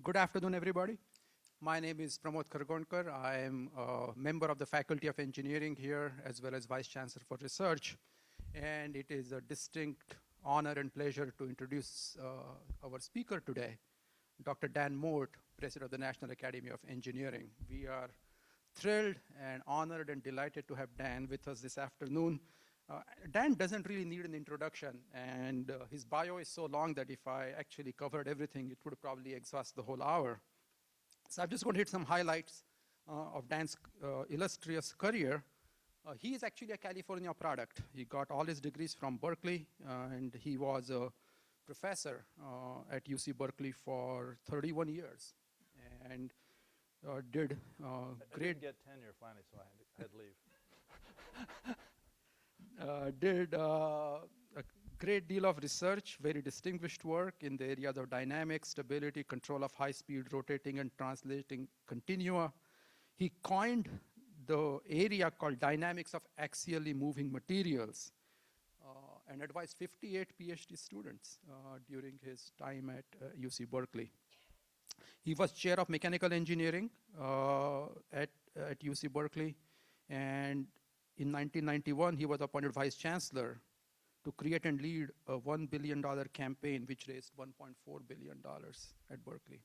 Good afternoon, everybody. My name is Pramod Khargonkar. I am a member of the Faculty of Engineering here, as well as Vice Chancellor for Research. And it is a distinct honor and pleasure to introduce our speaker today, Dr. Dan Mote, President of the National Academy of Engineering. We are thrilled and honored and delighted to have Dan with us this afternoon. Dan doesn't really need an introduction, and his bio is so long that if I actually covered everything, it would probably exhaust the whole hour. So I'm just going to hit some highlights of Dan's illustrious career. He is actually a California product. He got all his degrees from Berkeley, and he was a professor at UC Berkeley for 31 years, and did I great. didn't get tenure finally, so I had to leave. Did a great deal of research, very distinguished work in the areas of dynamics, stability, control of high-speed rotating and translating continua. He coined the area called dynamics of axially moving materials and advised 58 PhD students during his time at UC Berkeley. He was chair of mechanical engineering at UC Berkeley, and in 1991, he was appointed vice chancellor to create and lead a $1 billion campaign, which raised $1.4 billion at Berkeley.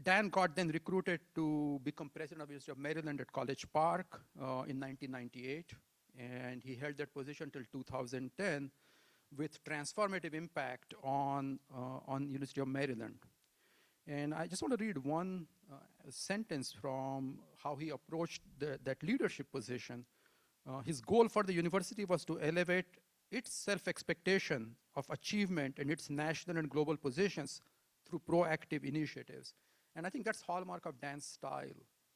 Dan got then recruited to become president of the University of Maryland at College Park in 1998, and he held that position till 2010 with transformative impact on University of Maryland. And I just want to read one sentence from how he approached that leadership position. His goal for the university was to elevate its self-expectation of achievement and its national and global positions through proactive initiatives. And I think that's hallmark of Dan's style.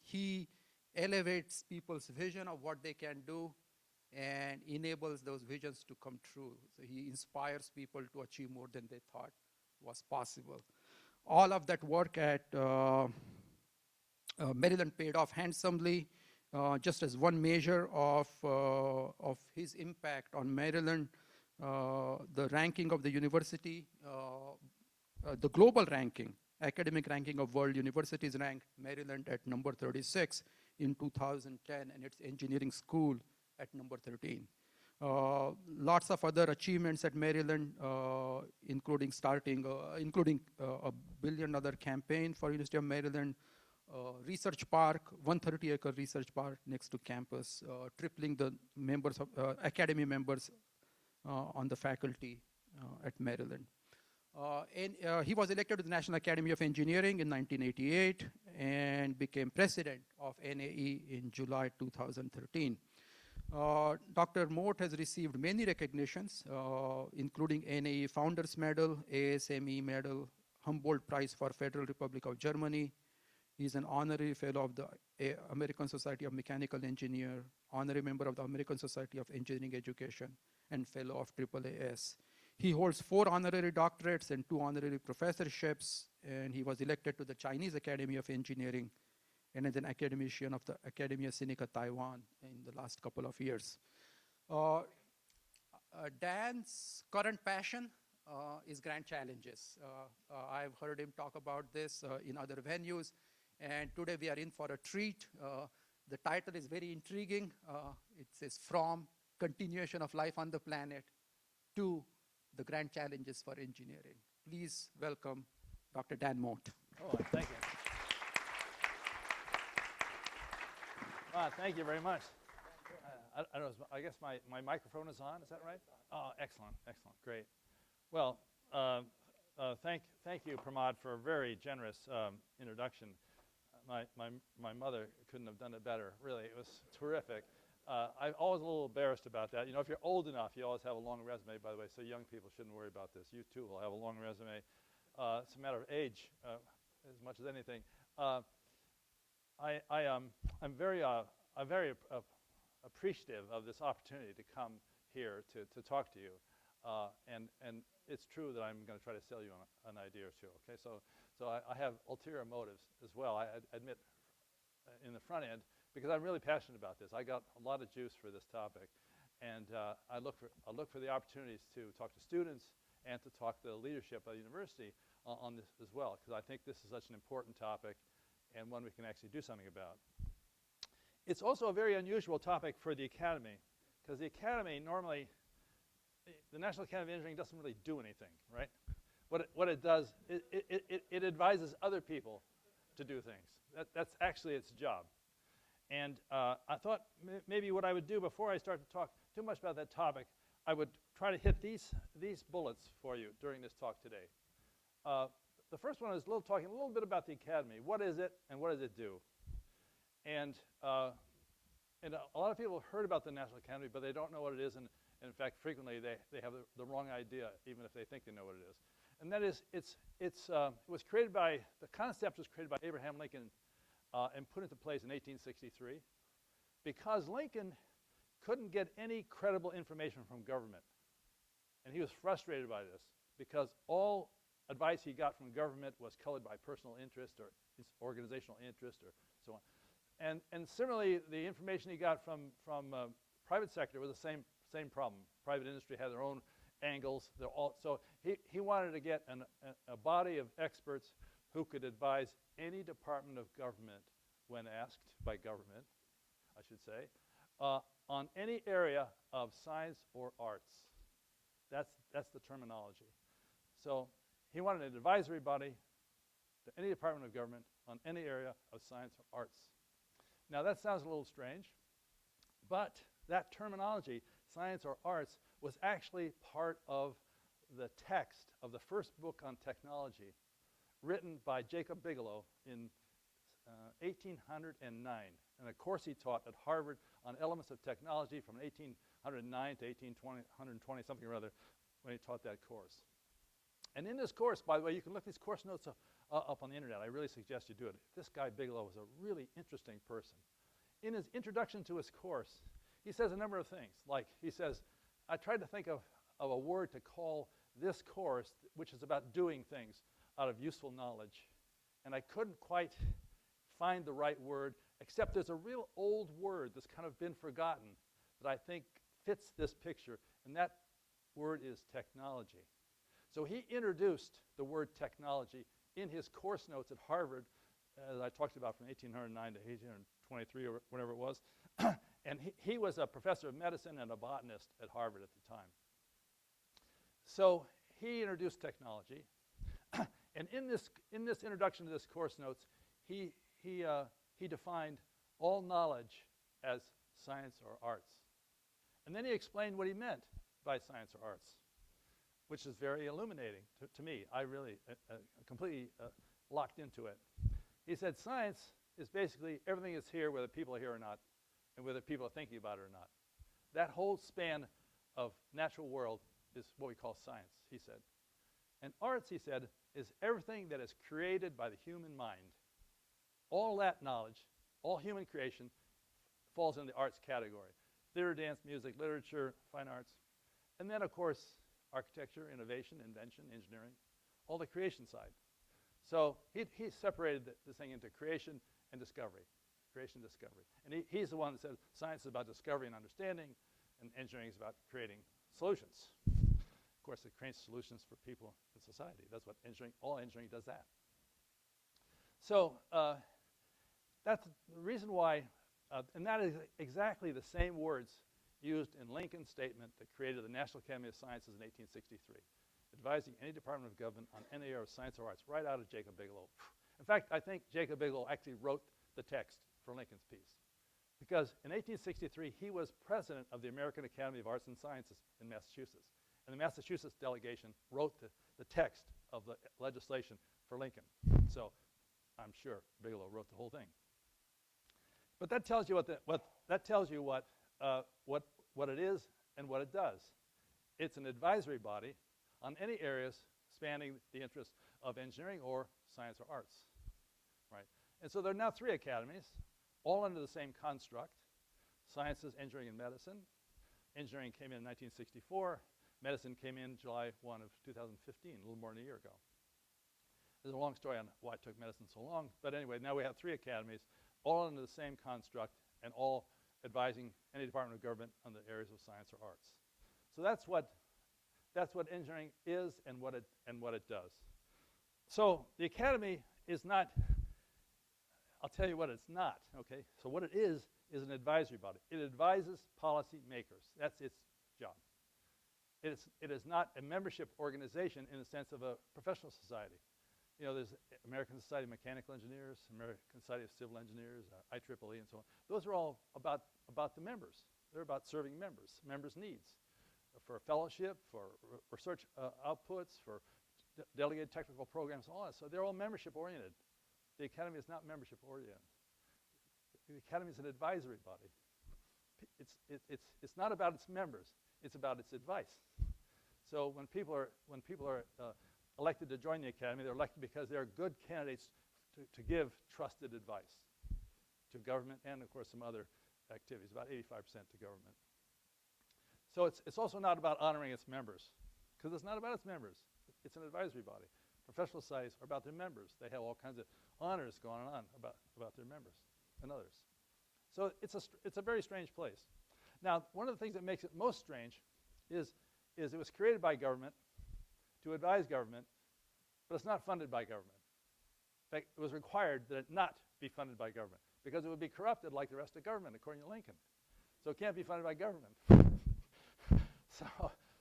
He elevates people's vision of what they can do and enables those visions to come true. So he inspires people to achieve more than they thought was possible. All of that work at Maryland paid off handsomely. Just as one measure of his impact on Maryland, the ranking of the university, the global ranking, academic ranking of world universities ranked Maryland at number 36 in 2010, and its engineering school at number 13. Lots of other achievements at Maryland, including a $1 billion campaign for University of Maryland, research park, 130-acre research park next to campus, tripling the members of academy members on the faculty at Maryland. He was elected to the National Academy of Engineering in 1988 and became president of NAE in July 2013. Dr. Mote has received many recognitions, including NAE Founders Medal, ASME Medal, Humboldt Prize for Federal Republic of Germany. He's an honorary fellow of the American Society of Mechanical Engineer, honorary member of the American Society of Engineering Education, and fellow of AAAS. He holds 4 honorary doctorates and 2 honorary professorships, and he was elected to the Chinese Academy of Engineering and is an academician of the Academia Sinica Taiwan in the last couple of years. Dan's current passion is grand challenges. I've heard him talk about this in other venues, and today we are in for a treat. The title is very intriguing. It says, From Continuation of Life on the Planet to the Grand Challenges for Engineering. Please welcome Dr. Dan Mote. Oh, thank you. Thank you very much. I don't know, I guess my microphone is on, is that right? Oh, excellent, excellent, great. Well, thank you, Pramod, for a very generous introduction. My mother couldn't have done it better, really. It was terrific. I'm always a little embarrassed about that. You know, if you're old enough, you always have a long resume, by the way, so young people shouldn't worry about this. You too will have a long resume. It's a matter of age as much as anything. I'm very appreciative of this opportunity to come here to talk to you. And it's true that I'm going to try to sell you an idea or two, okay? So I have ulterior motives as well, I admit, in the front end, because I'm really passionate about this. I got a lot of juice for this topic, and I look for the opportunities to talk to students and to talk to the leadership of the university on this as well, because I think this is such an important topic and one we can actually do something about. It's also a very unusual topic for the academy, because the academy normally, the National Academy of Engineering doesn't really do anything, right? What it does, it advises other people to do things. That's actually its job. And I thought maybe what I would do before I start to talk too much about that topic, I would try to hit these bullets for you during this talk today. The first one is talking a little bit about the academy. What is it and what does it do? And a lot of people have heard about the National Academy, but they don't know what it is. And in fact, frequently they have the wrong idea, even if they think they know what it is. And that is, it was created by, the concept was created by Abraham Lincoln and put into place in 1863 because Lincoln couldn't get any credible information from government. And he was frustrated by this because all advice he got from government was colored by personal interest or his organizational interest or so on. And similarly, the information he got from private sector was the same problem. Private industry had their own angles. So he wanted to get a body of experts who could advise any department of government when asked by government, I should say, on any area of science or arts. That's the terminology. So he wanted an advisory body to any department of government on any area of science or arts. Now that sounds a little strange, but that terminology, science or arts, was actually part of the text of the first book on technology written by Jacob Bigelow in 1809, and a course he taught at Harvard on elements of technology from 1809 to 1820, something or other, when he taught that course. And in this course, by the way, you can look these course notes up on the internet. I really suggest you do it. This guy Bigelow was a really interesting person. In his introduction to his course, he says a number of things. Like he says, I tried to think of a word to call this course, which is about doing things out of useful knowledge. And I couldn't quite find the right word, except there's a real old word that's kind of been forgotten that I think fits this picture, and that word is technology. So he introduced the word technology in his course notes at Harvard, as I talked about from 1809 to 1823 or whatever it was. And he was a professor of medicine and a botanist at Harvard at the time. So he introduced technology. And in this introduction to this course notes, he defined all knowledge as science or arts. And then he explained what he meant by science or arts, which is very illuminating to me. I really completely locked into it. He said science is basically everything that's here, whether people are here or not, and whether people are thinking about it or not. That whole span of natural world is what we call science, he said. And arts, he said, is everything that is created by the human mind. All that knowledge, all human creation, falls in the arts category. Theater, dance, music, literature, fine arts. And then, of course, architecture, innovation, invention, engineering, all the creation side. So he separated this thing into creation and discovery. Creation, discovery. And he's the one that said science is about discovery and understanding, and engineering is about creating solutions. Of course, it creates solutions for people in society. That's what all engineering does that. So that's the reason why, and that is exactly the same words used in Lincoln's statement that created the National Academy of Sciences in 1863, advising any department of government on any area of science or arts, right out of Jacob Bigelow. In fact, I think Jacob Bigelow actually wrote the text for Lincoln's piece, because in 1863, he was president of the American Academy of Arts and Sciences in Massachusetts. And the Massachusetts delegation wrote the text of the legislation for Lincoln. So I'm sure Bigelow wrote the whole thing. But that tells you what it is and what it does. It's an advisory body on any areas spanning the interests of engineering or science or arts, right? And so there are now 3 academies, all under the same construct: sciences, engineering, and medicine. Engineering came in 1964. Medicine came in July 1 of 2015, a little more than a year ago. There's a long story on why it took medicine so long, but anyway, now we have 3 academies, all under the same construct, and all advising any department of government on the areas of science or arts. So that's what That's what engineering is and what it does. So the Academy is not, I'll tell you what it's not, okay? So what it is an advisory body. It advises policy makers. That's its job. It is not a membership organization in the sense of a professional society. You know, there's American Society of Mechanical Engineers, American Society of Civil Engineers, IEEE, and so on. Those are all about the members. They're about serving members' needs for fellowship, for research outputs, for delegated technical programs, all that. So they're all membership-oriented. The Academy is not membership-oriented. The Academy is an advisory body. It's not about its members. It's about its advice. So when people are elected to join the Academy, they're elected because they're good candidates to give trusted advice to government and, of course, some other activities, about 85% to government. So it's also not about honoring its members, because it's not about its members. It's an advisory body. Professional societies are about their members. They have all kinds of honors going on about their members and others. So it's a very strange place. Now, one of the things that makes it most strange is it was created by government to advise government, but it's not funded by government. In fact, it was required that it not be funded by government because it would be corrupted like the rest of government, according to Lincoln. So it can't be funded by government.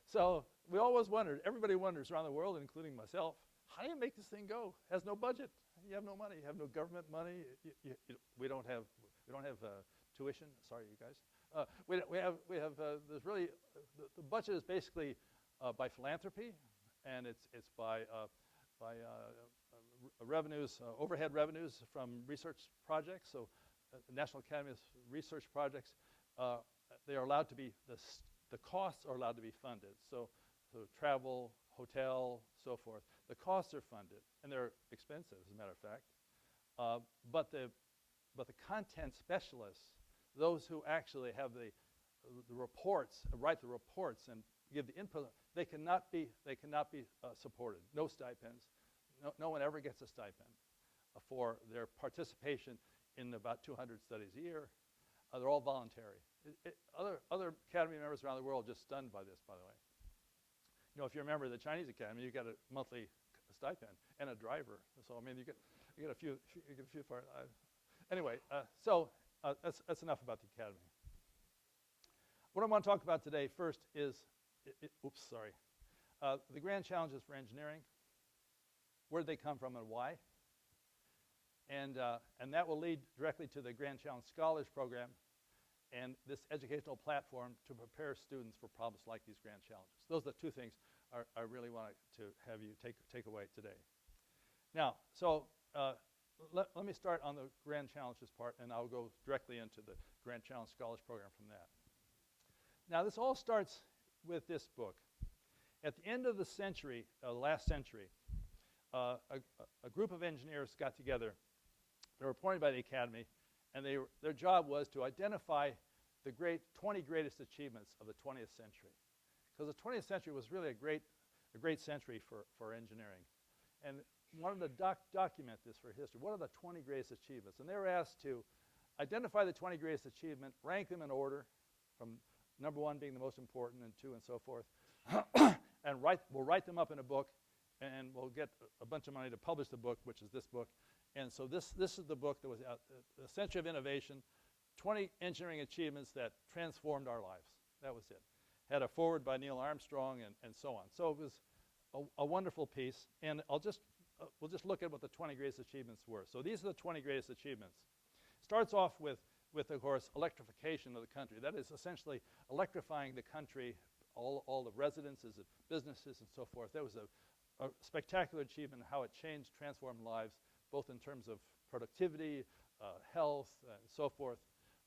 So we always wondered, everybody wonders around the world, including myself, how do you make this thing go? It has no budget. You have no money. You have no government money. We don't have tuition. Sorry, you guys. We have there's really the budget is basically by philanthropy, and it's by revenues, overhead revenues from research projects. So the National Academy's research projects, they are allowed to be the costs are allowed to be funded. So travel, hotel, so forth. The costs are funded, and they're expensive, as a matter of fact. But the content specialists, those who actually have the reports, write the reports, and give the input, they cannot be supported. No stipends. No one ever gets a stipend for their participation in about 200 studies a year. They're all voluntary. Other Academy members around the world are just stunned by this, by the way. You know, if you're a member of the Chinese Academy, you get a monthly stipend and a driver. So I mean, you get a few for it. Anyway, that's enough about the Academy. What I want to talk about today first is, the grand challenges for engineering. Where did they come from and why? And that will lead directly to the Grand Challenge Scholars Program and this educational platform to prepare students for problems like these grand challenges. Those are the two things I really want to have you take away today. Now, so let me start on the grand challenges part, and I'll go directly into the Grand Challenge Scholars Program from that. Now, this all starts with this book. At the end of the century, last century, a group of engineers got together. They were appointed by the Academy, and their job was to identify the 20 greatest achievements of the 20th century. Because the 20th century was really a great century for engineering. And wanted to document this for history. What are the 20 greatest achievements? And they were asked to identify the 20 greatest achievements, rank them in order, from number 1 being the most important, and 2 and so forth, and we'll write them up in a book, and we'll get a bunch of money to publish the book, which is this book. And so this is the book that was out, The Century of Innovation, 20 engineering achievements that transformed our lives. That was it. Had a foreword by Neil Armstrong and so on. So it was a wonderful piece, and we'll just look at what the 20 greatest achievements were. So these are the 20 greatest achievements. Starts off with of course, electrification of the country. That is essentially electrifying the country, all the residences and businesses and so forth. That was a spectacular achievement in how it changed, transformed lives, both in terms of productivity, health, and so forth.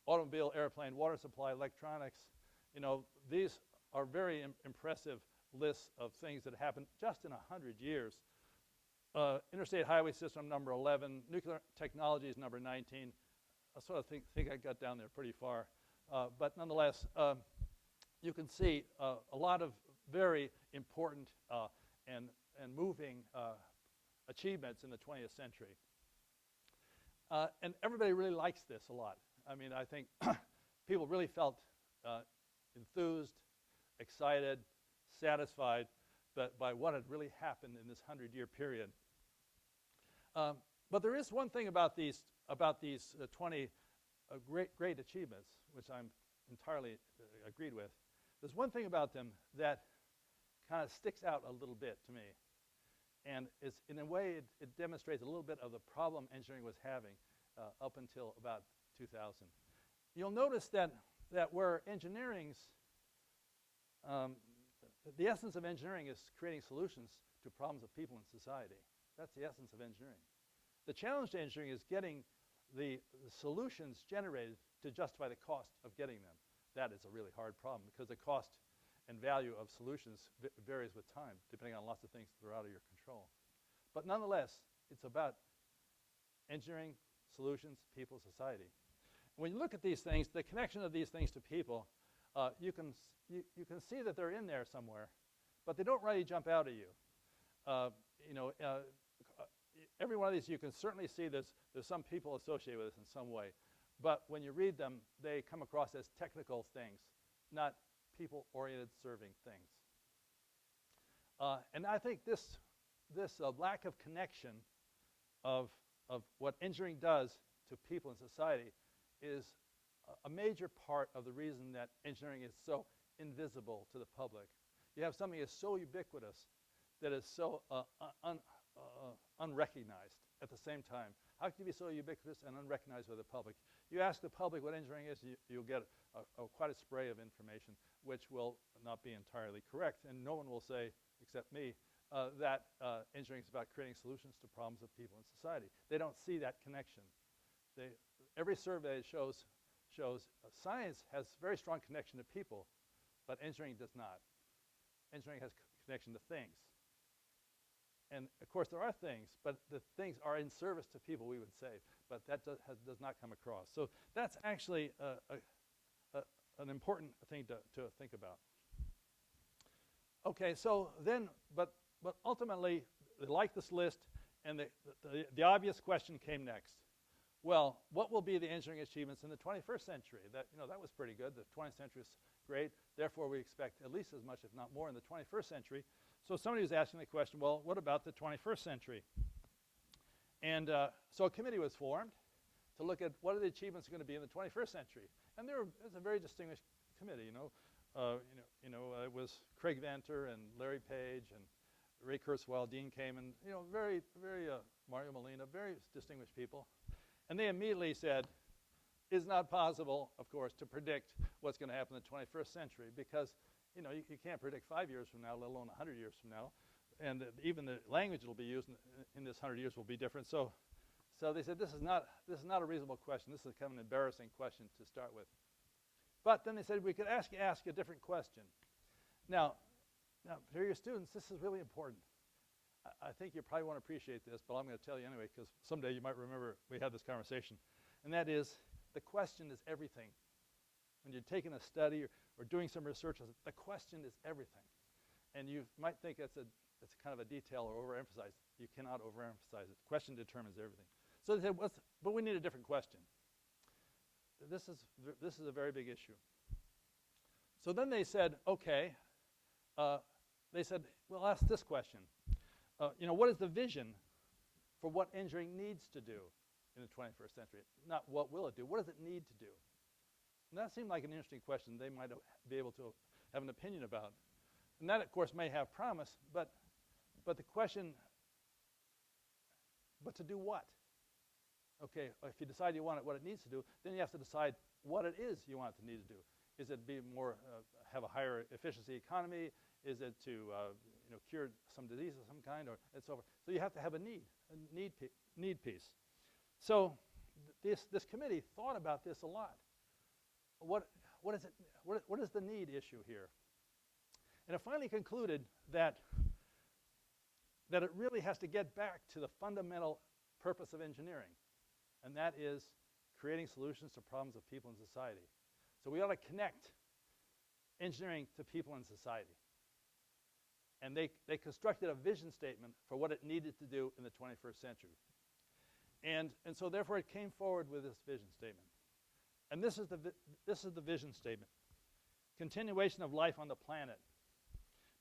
Automobile, airplane, water supply, electronics. You know, these are very impressive lists of things that happened just in 100 years. Interstate highway system, number 11. Nuclear technology is number 19. I sort of think I got down there pretty far. But nonetheless, you can see a lot of very important and moving achievements in the 20th century. And everybody really likes this a lot. I mean, I think people really felt enthused, excited, satisfied by what had really happened in this 100-year period. But there is one thing about these 20 great achievements, which I'm entirely agreed with. There's one thing about them that kind of sticks out a little bit to me. And it's, in a way, it demonstrates a little bit of the problem engineering was having up until about 2000. You'll notice that where engineering's, the essence of engineering is creating solutions to problems of people in society. That's the essence of engineering. The challenge to engineering is getting the solutions generated to justify the cost of getting them. That is a really hard problem because the cost and value of solutions varies with time, depending on lots of things that are out of your control. But nonetheless, it's about engineering, solutions, people, society. When you look at these things, the connection of these things to people, you can see that they're in there somewhere, but they don't really jump out at you. Every one of these, you can certainly see there's some people associated with this in some way. But when you read them, they come across as technical things, not people-oriented serving things. And I think this lack of connection of what engineering does to people in society is a major part of the reason that engineering is so invisible to the public. You have something that's so ubiquitous that is so unrecognized at the same time. How can you be so ubiquitous and unrecognized by the public? You ask the public what engineering is, you'll get quite a spray of information, which will not be entirely correct. And no one will say, except me, that engineering is about creating solutions to problems of people in society. They don't see that connection. Every survey shows science has very strong connection to people, but engineering does not. Engineering has connection to things. And of course there are things, but the things are in service to people, we would say, but that does not come across. So that's actually an important thing to think about. Okay, so then, but ultimately, they like this list, and the obvious question came next. Well, what will be the engineering achievements in the 21st century? That was pretty good. The 20th century is great. Therefore, we expect at least as much, if not more, in the 21st century. So somebody was asking the question, well, what about the 21st century? And so a committee was formed to look at what are the achievements going to be in the 21st century. And it was a very distinguished committee. It was Craig Venter and Larry Page and Ray Kurzweil, Dean Kamen, very Mario Molina, very distinguished people. And they immediately said, it's not possible, of course, to predict what's going to happen in the 21st century because, you can't predict 5 years from now, let alone 100 years from now. And even the language that will be used in this 100 years will be different. So they said, this is not a reasonable question. This is kind of an embarrassing question to start with. But then they said, we could ask a different question. Now, for your students, this is really important. I think you probably won't appreciate this, but I'm going to tell you anyway, because someday you might remember we had this conversation. And that is, the question is everything. When you're taking a study or doing some research, the question is everything. And you might think it's kind of a detail or overemphasize. You cannot overemphasize it. The question determines everything. So they said, but we need a different question. This is a very big issue. So then they said, okay. They said, well, ask this question. What is the vision for what engineering needs to do in the 21st century? Not what will it do, what does it need to do? And that seemed like an interesting question they might be able to have an opinion about. And that, of course, may have promise, but the question, but to do what? Okay, if you decide you want it, what it needs to do, then you have to decide what it is you want it to need to do. Is it be more, have a higher efficiency economy? Is it to cure some disease of some kind, and so forth? So you have to have a need piece. So this committee thought about this a lot. What is it? What is the need issue here? And it finally concluded that it really has to get back to the fundamental purpose of engineering, and that is creating solutions to problems of people in society. So we ought to connect engineering to people in society. And they constructed a vision statement for what it needed to do in the 21st century. And so therefore it came forward with this vision statement. And this is the vision statement. Continuation of life on the planet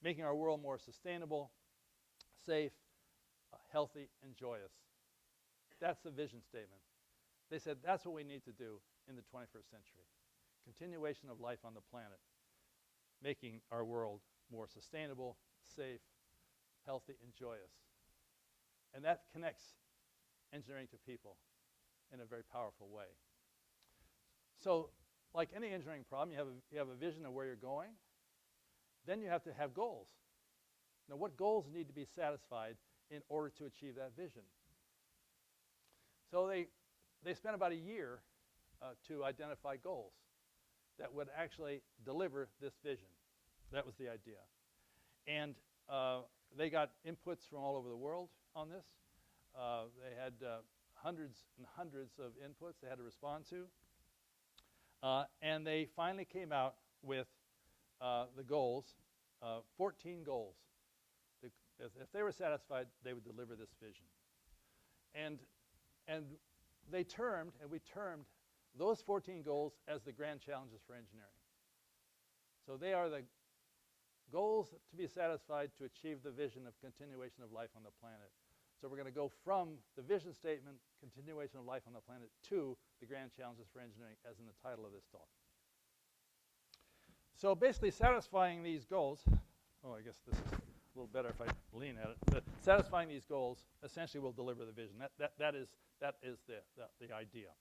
making our world more sustainable, safe, healthy, and joyous. That's the vision statement. They said that's what we need to do in the 21st century. Continuation of life on the planet, making our world more sustainable, safe, healthy, and joyous. And that connects engineering to people in a very powerful way. So, like any engineering problem, you have a vision of where you're going. Then you have to have goals. Now, what goals need to be satisfied in order to achieve that vision? So they spent about a year to identify goals that would actually deliver this vision. That was the idea. And they got inputs from all over the world on this. They had hundreds and hundreds of inputs they had to respond to. And they finally came out with the goals, 14 goals. If they were satisfied, they would deliver this vision. And we termed those 14 goals as the grand challenges for engineering. So they are the goals to be satisfied to achieve the vision of continuation of life on the planet. So we're going to go from the vision statement, continuation of life on the planet, to the grand challenges for engineering, as in the title of this talk. So basically satisfying these goals, I guess this is a little better if I lean at it, but satisfying these goals essentially will deliver the vision. That is the idea.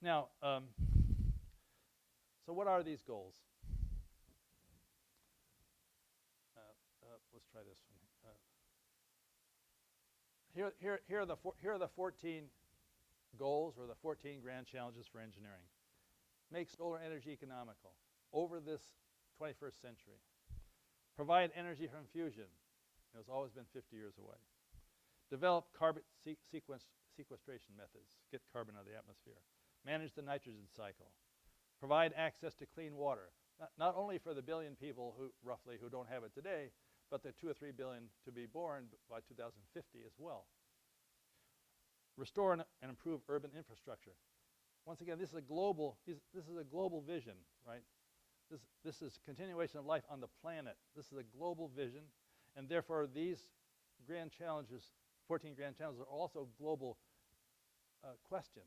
Now, so what are these goals? Let's try this one. Here are the 14 goals, or the 14 grand challenges for engineering. Make solar energy economical over this 21st century. Provide energy from fusion. It's always been 50 years away. Develop carbon sequestration methods. Get carbon out of the atmosphere. Manage the nitrogen cycle. Provide access to clean water. Not only for the billion people who don't have it today, but the 2 or 3 billion to be born by 2050 as well. Restore and improve urban infrastructure. Once again, this is a global vision, right? This is continuation of life on the planet. This is a global vision, and therefore these grand challenges, 14 grand challenges, are also global questions.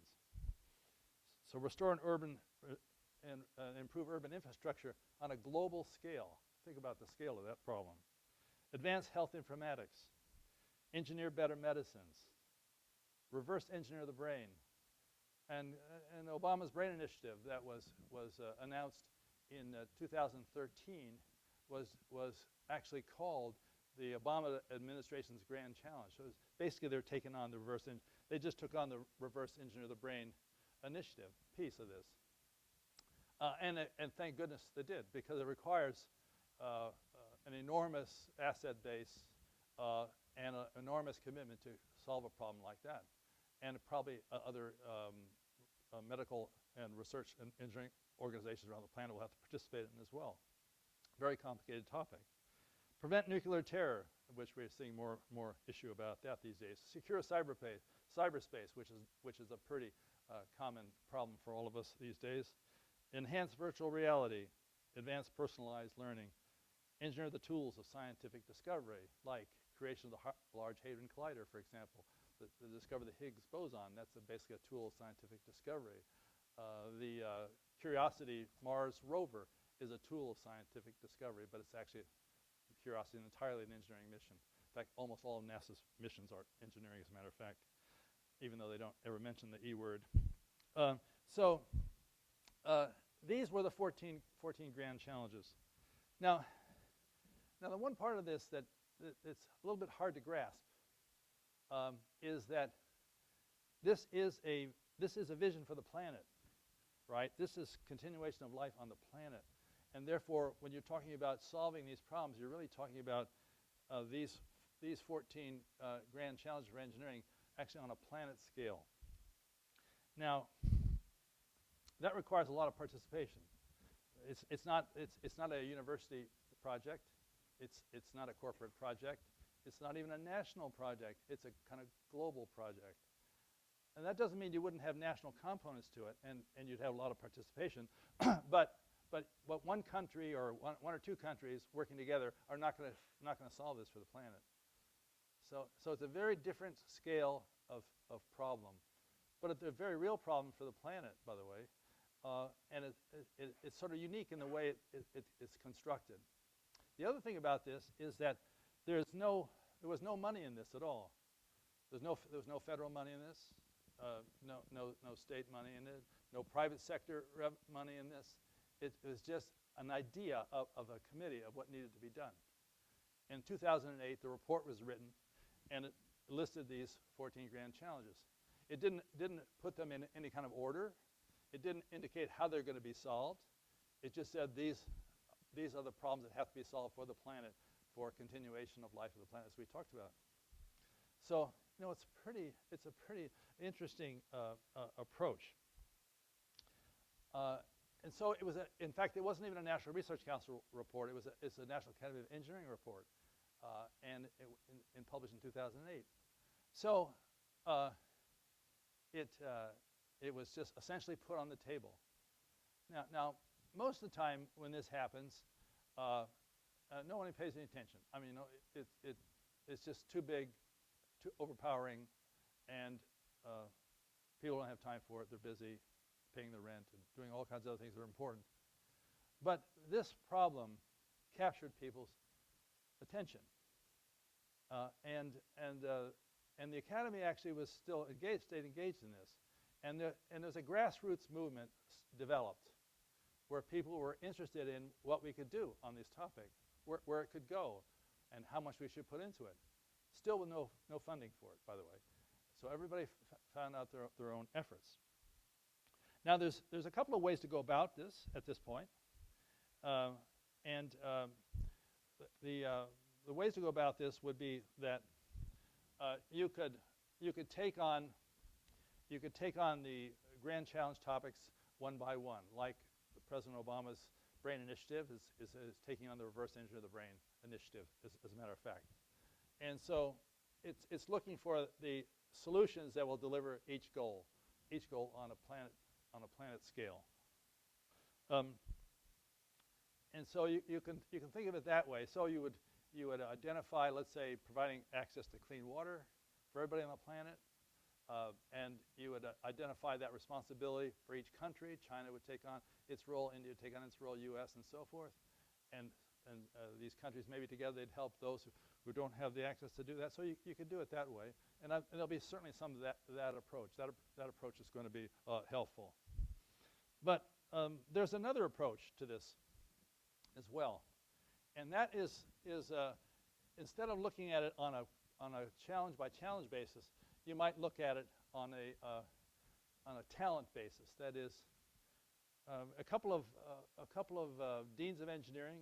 So restore and improve urban infrastructure on a global scale. Think about the scale of that problem. Advance health informatics. Engineer better medicines. Reverse engineer the brain. And Obama's brain initiative that was announced in 2013 was actually called the Obama administration's grand challenge. So basically they're taking on the they just took on the reverse engineer the brain initiative piece of this. And thank goodness they did, because it requires an enormous asset base and an enormous commitment to solve a problem like that. And probably other medical and research and engineering organizations around the planet will have to participate in as well. Very complicated topic. Prevent nuclear terror, which we're seeing more issue about that these days. Secure cyberspace, which is a pretty common problem for all of us these days. Enhance virtual reality. Advance personalized learning. Engineer the tools of scientific discovery, like creation of the Large Hadron Collider, for example, to discover the Higgs boson. That's basically a tool of scientific discovery. The Curiosity Mars rover is a tool of scientific discovery, but it's actually Curiosity entirely an engineering mission. In fact, almost all of NASA's missions are engineering, as a matter of fact, even though they don't ever mention the E word. These were the 14 grand challenges. Now the one part of this that it's a little bit hard to grasp is that this is a vision for the planet, right? This is continuation of life on the planet. And therefore, when you're talking about solving these problems, you're really talking about these 14 grand challenges for engineering actually on a planet scale. Now, that requires a lot of participation. It's not a university project. It's not a corporate project. It's not even a national project. It's a kind of global project. And that doesn't mean you wouldn't have national components to it, and you'd have a lot of participation. But but one country or one or two countries working together are not going to solve this for the planet. So it's a very different scale of problem, but it's a very real problem for the planet, by the way, and it's sort of unique in the way it's constructed. The other thing about this is that there was no money in this at all. There was no federal money in this, no state money in it, no private sector money in this. It was just an idea of a committee of what needed to be done. In 2008, the report was written, and it listed these 14 grand challenges. It didn't put them in any kind of order. It didn't indicate how they're going to be solved. It just said these are the problems that have to be solved for the planet, for continuation of life of the planet, as we talked about. So, it's a pretty interesting approach. And so it was, in fact, it wasn't even a National Research Council report. It's a National Academy of Engineering report, and published in 2008. So it was just essentially put on the table. Now, most of the time when this happens, no one pays any attention. I mean, it's just too big, too overpowering, and people don't have time for it. They're busy paying the rent and doing all kinds of other things that are important. But this problem captured people's attention, and the Academy actually was still stayed engaged in this, and there's a grassroots movement developed where people were interested in what we could do on this topic, where it could go, and how much we should put into it. Still with no funding for it, by the way. So everybody found out their own efforts. Now there's a couple of ways to go about this at this point, and the ways to go about this would be that you could take on the grand challenge topics one by one, like President Obama's Brain Initiative is taking on the reverse engineer the brain initiative, as a matter of fact. And so it's looking for the solutions that will deliver each goal on a planet scale. And so you can think of it that way. So you would identify, let's say, providing access to clean water for everybody on the planet, and you would identify that responsibility for each country. China would take on its role, India would take on its role, U.S. and so forth, and these countries maybe together they'd help those who don't have the access to do that. So you could do it that way, and there'll be certainly some of that approach. That approach is going to be helpful. But there's another approach to this as well, and that is instead of looking at it on a challenge by challenge basis, you might look at it on a talent basis. That is, a couple of deans of engineering,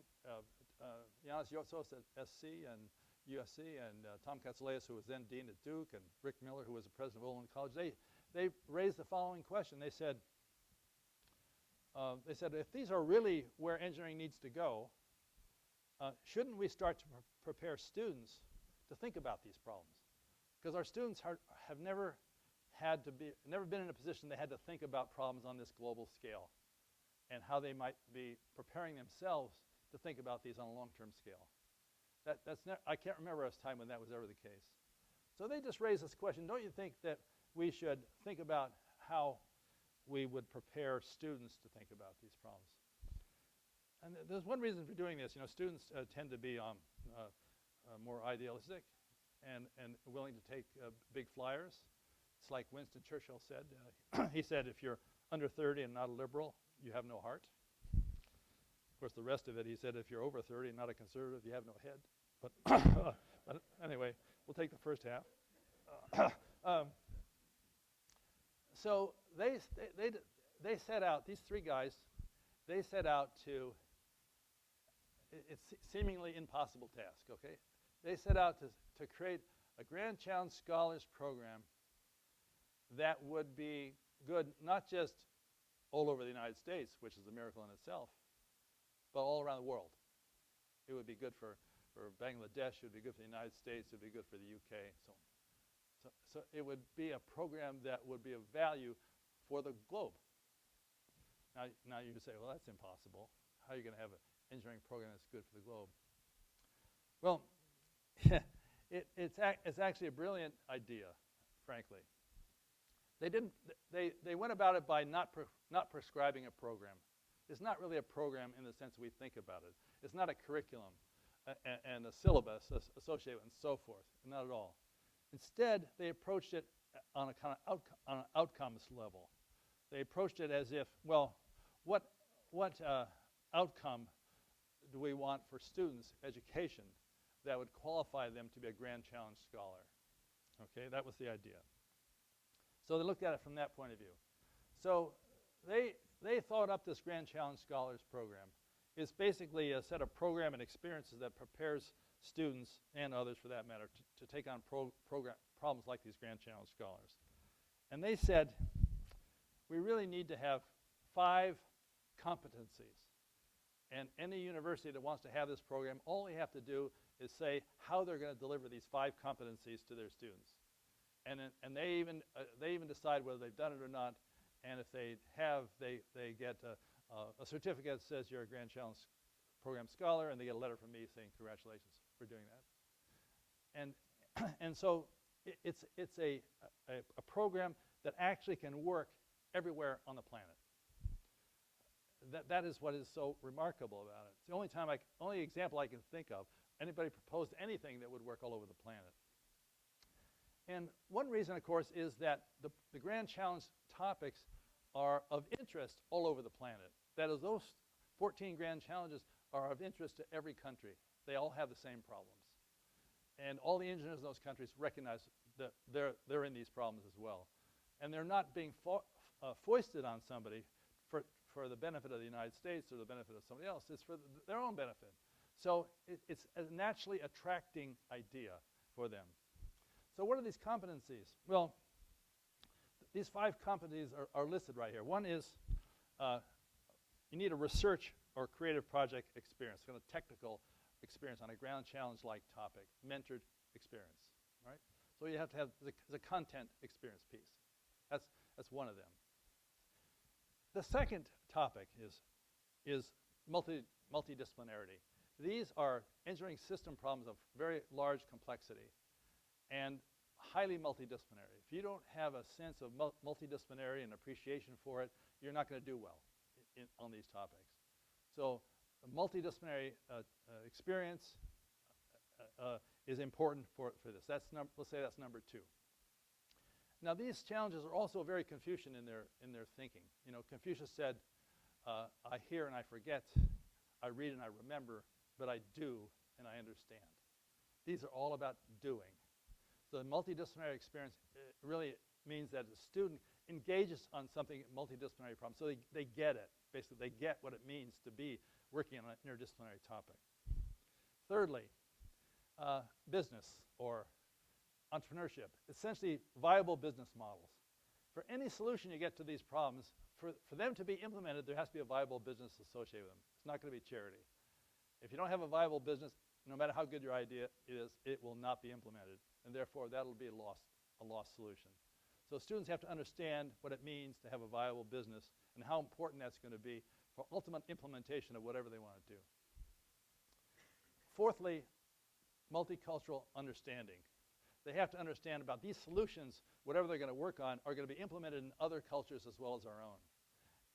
Yanis Yotsos at SC and USC, and Tom Katsouleas, who was then dean at Duke, and Rick Miller, who was the president of Olin College. They raised the following question. They said, if these are really where engineering needs to go, shouldn't we start to prepare students to think about these problems? Because our students have never been in a position they had to think about problems on this global scale, and how they might be preparing themselves to think about these on a long-term scale. I can't remember a time when that was ever the case. So they just raised this question: don't you think that we should think about how we would prepare students to think about these problems? And there's one reason for doing this. Students tend to be more idealistic and willing to take big flyers. It's like Winston Churchill said. He said, if you're under 30 and not a liberal, you have no heart. Of course, the rest of it, he said, if you're over 30 and not a conservative, you have no head. But anyway, we'll take the first half. So they set out, these three guys, they set out to, it's seemingly impossible task, okay? They set out to create a Grand Challenge Scholars Program that would be good not just all over the United States, which is a miracle in itself, but all around the world. It would be good for Bangladesh, it would be good for the United States, it would be good for the UK, so on. So it would be a program that would be of value for the globe. Now you say, well, that's impossible. How are you going to have an engineering program that's good for the globe? Well, it's actually a brilliant idea, frankly. They went about it by not prescribing a program. It's not really a program in the sense we think about it. It's not a curriculum and a syllabus associated and so forth. Not at all. Instead, they approached it on a kind of on an outcomes level. They approached it as if, well, what outcome do we want for students' education that would qualify them to be a Grand Challenge Scholar? Okay, that was the idea. So they looked at it from that point of view. So they thought up this Grand Challenge Scholars program. It's basically a set of program and experiences that prepares students and others, for that matter, to take on problems like these Grand Challenge Scholars. And they said, we really need to have 5 competencies. And any university that wants to have this program, all they have to do is say how they're going to deliver these 5 competencies to their students. And they even decide whether they've done it or not. And if they have, they get a certificate that says you're a Grand Challenge Program Scholar, and they get a letter from me saying congratulations for doing that. And so it's a program that actually can work everywhere on the planet. That is what is so remarkable about it. It's the only example I can think of anybody proposed anything that would work all over the planet. And one reason, of course, is that the Grand Challenge topics are of interest all over the planet. That is, those 14 Grand Challenges are of interest to every country. They all have the same problems. And all the engineers in those countries recognize that they're in these problems as well. And they're not being foisted on somebody for the benefit of the United States or the benefit of somebody else. It's for their own benefit. So it's a naturally attracting idea for them. So what are these competencies? Well, these 5 competencies are listed right here. One is you need a research or creative project experience, kind of technical experience on a Grand Challenge-like topic, mentored experience, right? So you have to have the content experience piece. That's one of them. The second topic is multidisciplinarity. These are engineering system problems of very large complexity and highly multidisciplinary. If you don't have a sense of multidisciplinarity and appreciation for it, you're not going to do well on these topics. So a multidisciplinary experience is important for this. Let's say that's number 2. Now these challenges are also very Confucian in their thinking. You know, Confucius said, I hear and I forget, I read and I remember, but I do and I understand. These are all about doing. So the multidisciplinary experience really means that the student engages on something multidisciplinary problem. So they get it. Basically, they get what it means to be working on an interdisciplinary topic. Thirdly, business or entrepreneurship. Essentially, viable business models. For any solution you get to these problems, for them to be implemented, there has to be a viable business associated with them. It's not going to be charity. If you don't have a viable business, no matter how good your idea is, it will not be implemented. And therefore, that'll be a lost solution. So students have to understand what it means to have a viable business and how important that's going to be for ultimate implementation of whatever they want to do. Fourthly, multicultural understanding. They have to understand about these solutions, whatever they're going to work on, are going to be implemented in other cultures as well as our own.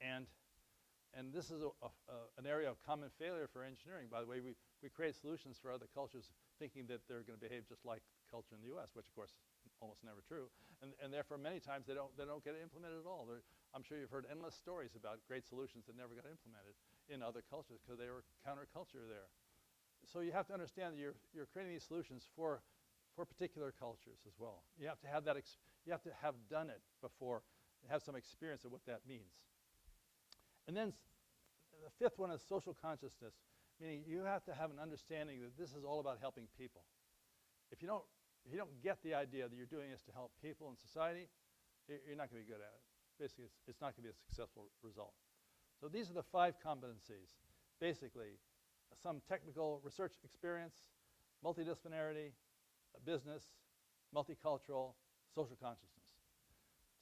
And this is an area of common failure for engineering. By the way, we create solutions for other cultures thinking that they're going to behave just like culture in the US, which of course is almost never true. And therefore many times they don't get implemented at all. I'm sure you've heard endless stories about great solutions that never got implemented in other cultures because they were counterculture there. So you have to understand that you're creating these solutions for particular cultures as well. You have to have that. You have to have done it before, have some experience of what that means. And then the 5th one is social consciousness, meaning you have to have an understanding that this is all about helping people. If you don't get the idea that you're doing this to help people and society, you're not going to be good at it. Basically, it's not going to be a successful result. So these are the 5 competencies. Basically, some technical research experience, multidisciplinarity, business, multicultural, social consciousness.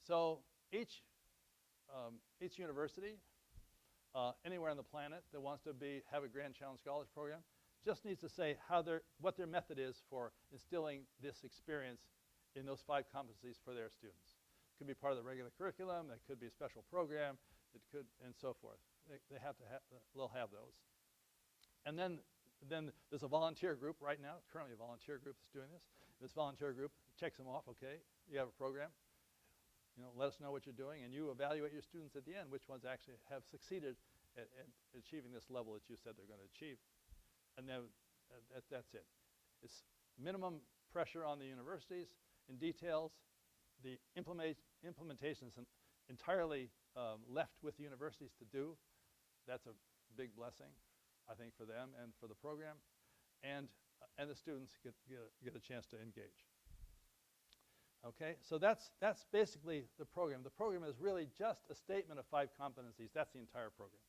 So each university anywhere on the planet that wants to have a Grand Challenge Scholars Program just needs to say what their method is for instilling this experience in those 5 competencies for their students. It could be part of the regular curriculum, that could be a special program, it could, and so forth. They'll have those. And then there's a volunteer group right now, currently a volunteer group that's doing this. This volunteer group checks them off, okay, you have a program, let us know what you're doing, and you evaluate your students at the end, which ones actually have succeeded at achieving this level that you said they're going to achieve. And then that's it. It's minimum pressure on the universities. In details, the implementation is entirely left with the universities to do. That's a big blessing, I think, for them and for the program. And the students get a chance to engage. Okay, so that's basically the program. The program is really just a statement of 5 competencies. That's the entire program.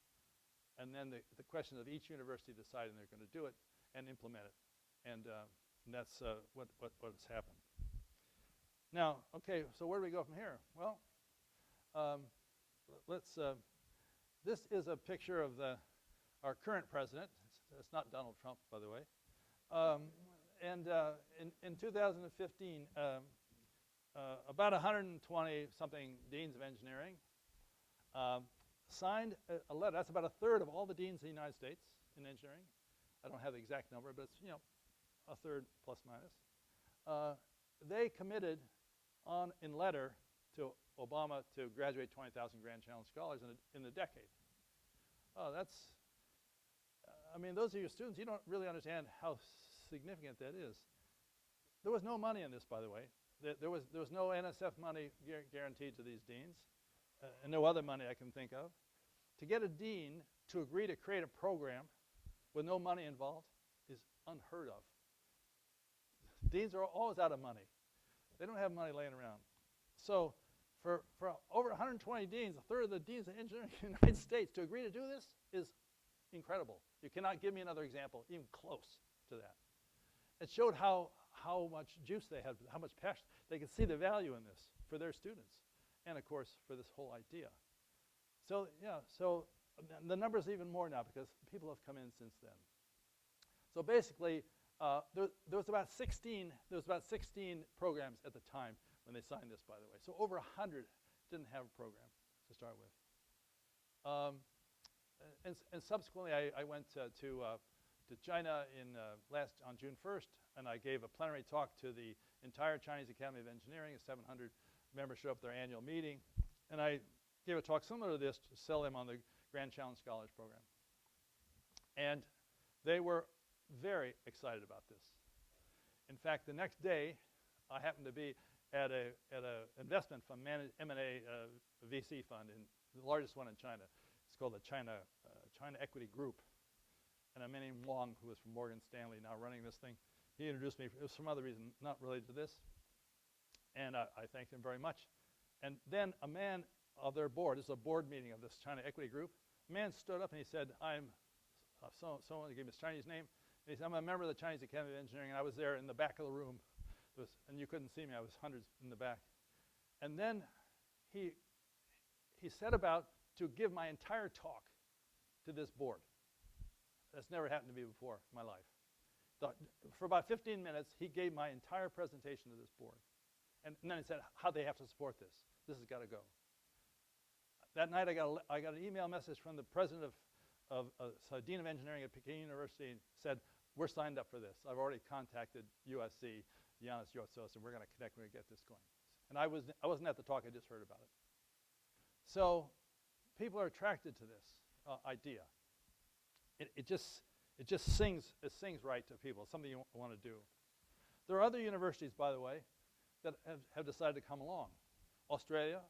And then the question of each university deciding they're going to do it and implement it. And that's what's happened. Now, okay, so where do we go from here? Well, this is a picture of our current president. It's not Donald Trump, by the way. In 2015, about 120-something deans of engineering signed a letter. That's about a third of all the deans in the United States in engineering. I don't have the exact number, but it's a third plus minus. They committed in letter to Obama to graduate 20,000 Grand Challenge Scholars in a decade. Oh, those are your students. You don't really understand how significant that is. There was no money in this, by the way. There was no NSF money guaranteed to these deans, and no other money I can think of. To get a dean to agree to create a program with no money involved is unheard of. Deans are always out of money. They don't have money laying around. So for over 120 deans, a third of the deans of engineering in the United States, to agree to do this is incredible. You cannot give me another example even close to that. It showed how much juice they had, how much passion. They could see the value in this for their students and, of course, for this whole idea. So, so the number's even more now because people have come in since then. So basically, there was about 16 programs at the time when they signed this, by the way. So over 100 didn't have a program to start with. And subsequently, I went to China on June 1st, and I gave a plenary talk to the entire Chinese Academy of Engineering. 700 members showed up at their annual meeting, and I gave a talk similar to this to sell them on the Grand Challenge Scholars Program. And they were very excited about this. In fact, the next day, I happened to be at a investment fund, M&A VC fund, the largest one in China. It's called the China Equity Group. And a man named Wong, who was from Morgan Stanley, now running this thing, he introduced me. It was some other reason, not related to this. And I thanked him very much. And then a man of their board, this is a board meeting of this China Equity Group, a man stood up and he said, I'm someone, he gave me his Chinese name. And he said, I'm a member of the Chinese Academy of Engineering, and I was there in the back of the room. And you couldn't see me, I was hundreds in the back. And then he set about to give my entire talk to this board. That's never happened to me before in my life. For about 15 minutes, he gave my entire presentation to this board. And then he said how they have to support this. This has got to go. That night, I got an email message from the president of Dean of Engineering at Peking University, and said, we're signed up for this. I've already contacted USC, Yanis Yortsos, and we're going to connect, we're going to get this going. And I wasn't at the talk, I just heard about it. So people are attracted to this idea. It just sings right to people. It's something you want to do. There are other universities, by the way, that have decided to come along. Australia,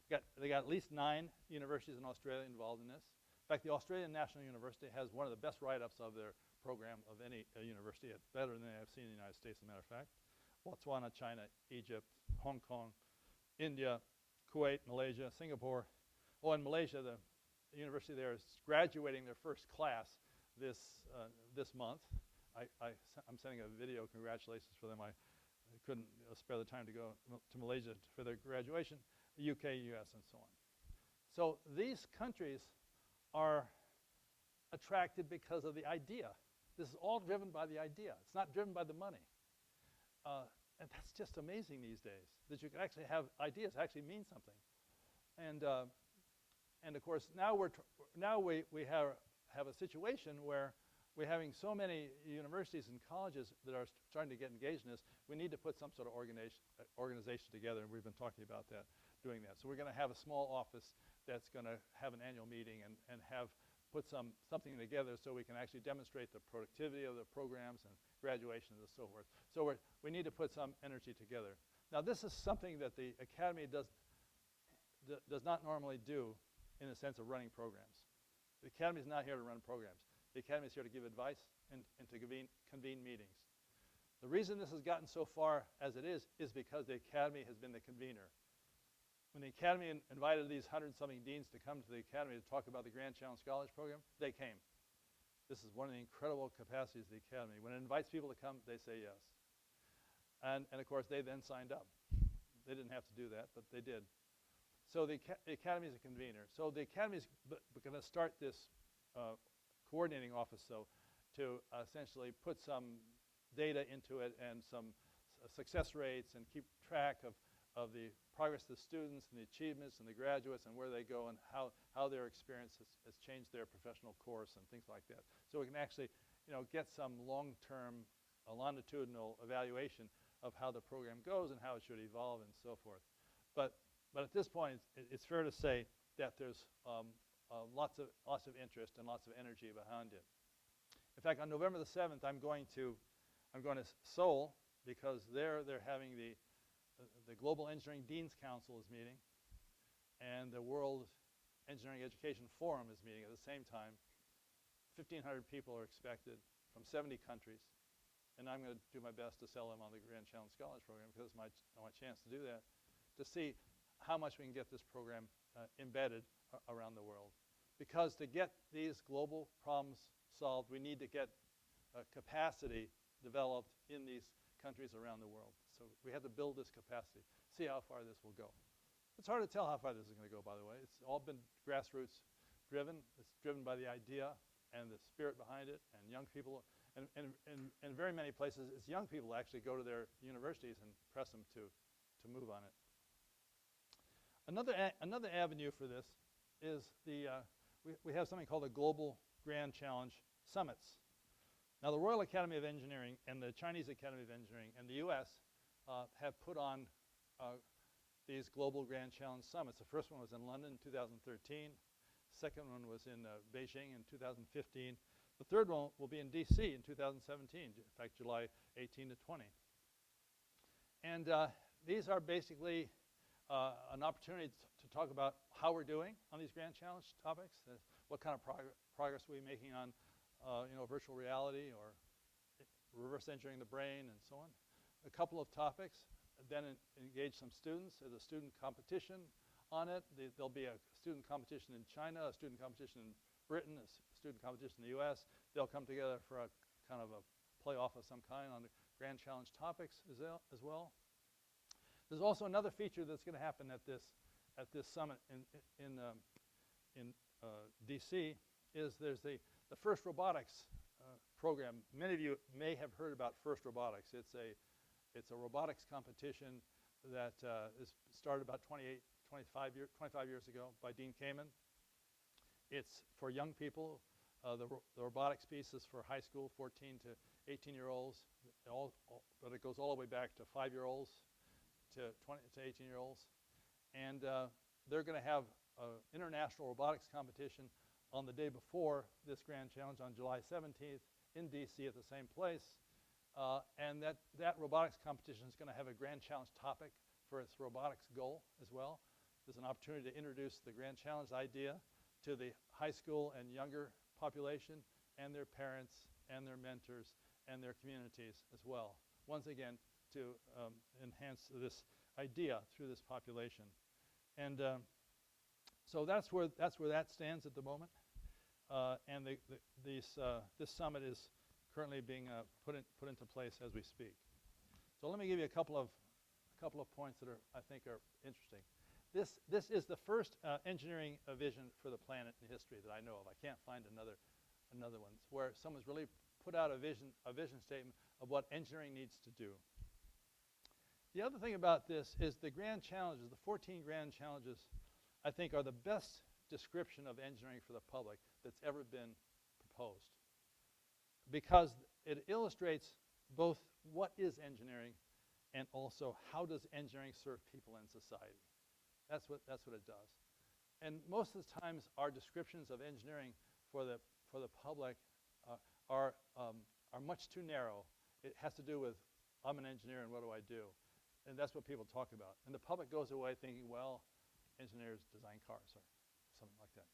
they got at least 9 universities in Australia involved in this. In fact, the Australian National University has one of the best write-ups of their program of any university. It's better than I've seen in the United States, as a matter of fact. Botswana, China, Egypt, Hong Kong, India, Kuwait, Malaysia, Singapore. Oh, in Malaysia, the university there is graduating their first class this month. I'm sending a video congratulations for them. I couldn't spare the time to go to Malaysia for their graduation, the UK, US, and so on. So these countries are attracted because of the idea. This is all driven by the idea. It's not driven by the money. And that's just amazing these days, that you can actually have ideas actually mean something. And of course, now we have a situation where we're having so many universities and colleges that are starting to get engaged in this. We need to put some sort of organization together, and we've been talking about that, doing that. So we're going to have a small office that's going to have an annual meeting and put something together so we can actually demonstrate the productivity of the programs and graduations and so forth. So we need to put some energy together. Now, this is something that the Academy does not normally do in the sense of running programs. The Academy is not here to run programs. The Academy is here to give advice and to convene meetings. The reason this has gotten so far as it is because the Academy has been the convener. When the Academy invited these 100-something deans to come to the Academy to talk about the Grand Challenge Scholars Program, they came. This is one of the incredible capacities of the Academy. When it invites people to come, they say yes. And of course, they then signed up. They didn't have to do that, but they did. So the Academy is a convener. So the Academy is going to start this coordinating office, to essentially put some data into it and some success rates and keep track of the progress of the students and the achievements and the graduates and where they go and how their experience has changed their professional course and things like that. So we can actually, get some long-term, longitudinal evaluation of how the program goes and how it should evolve and so forth. But at this point, it's fair to say that there's lots of interest and lots of energy behind it. In fact, on November the 7th, I'm going to Seoul, because they're having the Global Engineering Deans Council is meeting, and the World Engineering Education Forum is meeting at the same time. 1,500 people are expected from 70 countries, and I'm going to do my best to sell them on the Grand Challenge Scholars Program, because it's my chance to do that, to see how much we can get this program embedded around the world. Because to get these global problems solved, we need to get capacity developed in these countries around the world. So we have to build this capacity, see how far this will go. It's hard to tell how far this is going to go, by the way. It's all been grassroots driven. It's driven by the idea and the spirit behind it, and young people. And in very many places, it's young people actually go to their universities and press them to move on it. Another avenue for this is we have something called the Global Grand Challenge Summits. Now, the Royal Academy of Engineering and the Chinese Academy of Engineering and the US have put on these Global Grand Challenge Summits. The first one was in London in 2013. The second one was in Beijing in 2015. The third one will be in DC in 2017, in fact, July 18 to 20. And these are basically an opportunity to talk about how we're doing on these Grand Challenge topics, what kind of progress are we making on virtual reality or reverse engineering the brain and so on. A couple of topics, then engage some students. There's a student competition on it. There'll be a student competition in China, a student competition in Britain, a student competition in the US. They'll come together for a kind of a playoff of some kind on the Grand Challenge topics as well. There's also another feature that's going to happen at this summit in DC. There's the FIRST Robotics program. Many of you may have heard about FIRST Robotics. It's a robotics competition that is started about 25 years ago by Dean Kamen. It's for young people. The robotics piece is for high school, 14 to 18-year-olds, but it goes all the way back to 5-year-olds to 18-year-olds. And they're going to have an international robotics competition on the day before this Grand Challenge on July 17th in DC at the same place. And that robotics competition is going to have a Grand Challenge topic for its robotics goal as well. There's an opportunity to introduce the Grand Challenge idea to the high school and younger population and their parents and their mentors and their communities as well. Once again, to enhance this idea through this population. And so that's where that stands at the moment. And this summit is currently being put into place as we speak. So let me give you a couple of points that I think are interesting. this is the first engineering vision for the planet in history that I know of. I can't find another one where someone's really put out a vision statement of what engineering needs to do. The other thing about this is the grand challenges, the 14 grand challenges, I think are the best description of engineering for the public that's ever been proposed, because it illustrates both what is engineering and also how does engineering serve people in society. That's what it does. And most of the times our descriptions of engineering for the public are much too narrow. It has to do with, I'm an engineer and what do I do? And that's what people talk about. And the public goes away thinking, well, engineers design cars or something like that.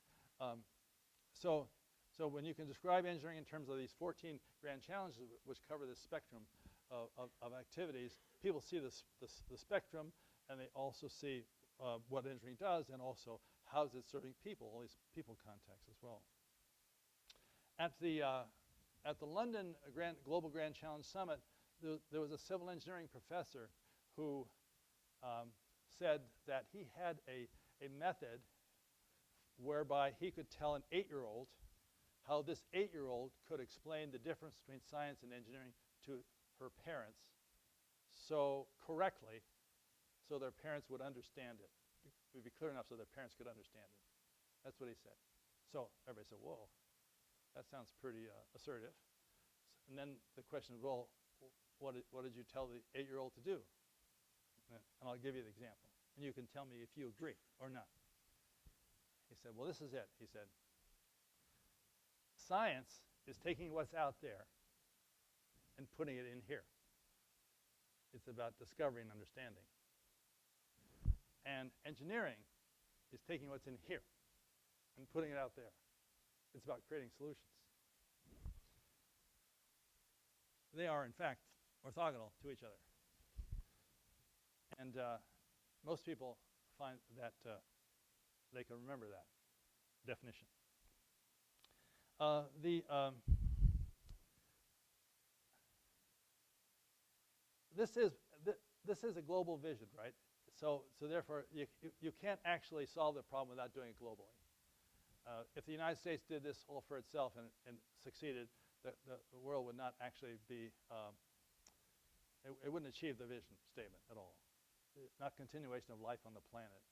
So when you can describe engineering in terms of these 14 grand challenges, which cover this spectrum of activities, people see the spectrum, and they also see what engineering does, and also how is it serving people, all these people contexts as well. At the London Global Grand Challenge Summit, there was a civil engineering professor who said that he had a method whereby he could tell an 8-year-old how this 8-year-old could explain the difference between science and engineering to her parents so correctly, so their parents would understand it. It would be clear enough so their parents could understand it. That's what he said. So everybody said, whoa, that sounds pretty assertive. And then the question is, well, what did you tell the 8-year-old to do? And I'll give you the example. And you can tell me if you agree or not. He said, well, this is it. He said, science is taking what's out there and putting it in here. It's about discovery and understanding. And engineering is taking what's in here and putting it out there. It's about creating solutions. They are, in fact, orthogonal to each other. And most people find that they can remember that definition. This is a global vision, right? So therefore, you can't actually solve the problem without doing it globally. If the United States did this all for itself and succeeded, the world would not actually be, it wouldn't achieve the vision statement at all. Not continuation of life on the planet.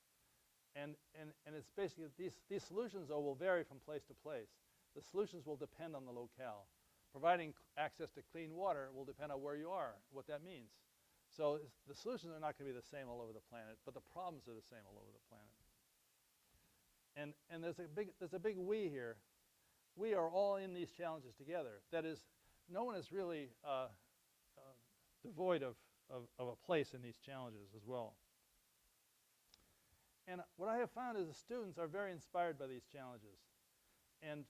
And it's basically, these solutions, though, will vary from place to place. The solutions will depend on the locale. Providing access to clean water will depend on where you are, what that means. So the solutions are not going to be the same all over the planet, but the problems are the same all over the planet. And there's a big we here. We are all in these challenges together. That is, no one is really devoid of a place in these challenges as well. And what I have found is the students are very inspired by these challenges. And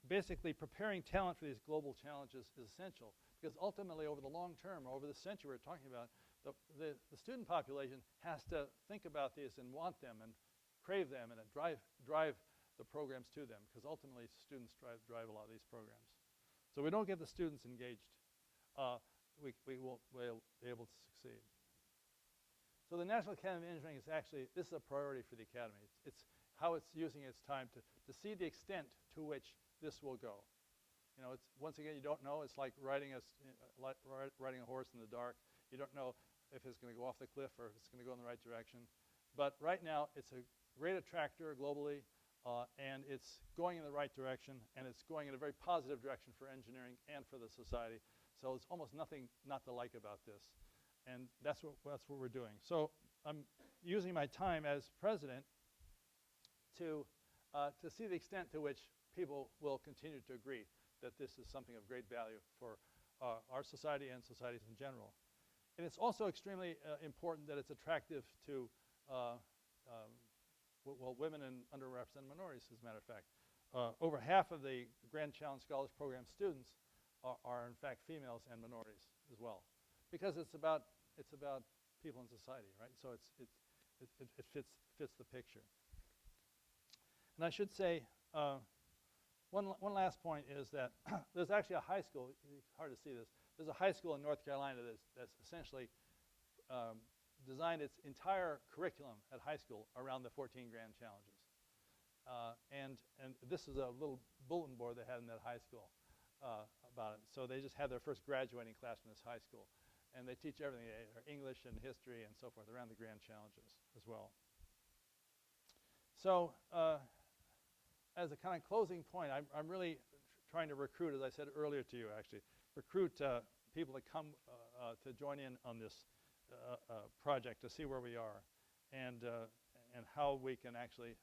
basically preparing talent for these global challenges is essential, because ultimately over the long term, or over the century we're talking about, the student population has to think about these and want them and crave them and drive the programs to them, because ultimately students drive a lot of these programs. So we don't get the students engaged, we'll be able to succeed. So the National Academy of Engineering is actually, this is a priority for the Academy. It's how it's using its time to see the extent to which this will go. You know, it's, once again, you don't know. It's like riding a horse in the dark. You don't know if it's going to go off the cliff or if it's going to go in the right direction. But right now, it's a great attractor globally, and it's going in the right direction, and it's going in a very positive direction for engineering and for the society. So it's almost nothing not to like about this. And that's what we're doing. So I'm using my time as president to see the extent to which people will continue to agree that this is something of great value for our society and societies in general. And it's also extremely important that it's attractive to women and underrepresented minorities, as a matter of fact. Over half of the Grand Challenge Scholars Program students are in fact females and minorities as well, because it's about people in society, right? So it fits the picture. And I should say, one last point is that there's actually a high school. It's hard to see this. There's a high school in North Carolina that's essentially designed its entire curriculum at high school around the 14 grand challenges. And this is a little bulletin board they had in that high school about it. So they just had their first graduating class from this high school. And they teach everything, English and history and so forth, around the grand challenges as well. So as a kind of closing point, I'm really trying to recruit, as I said earlier to you actually, recruit people to come to join in on this project to see where we are and how we can actually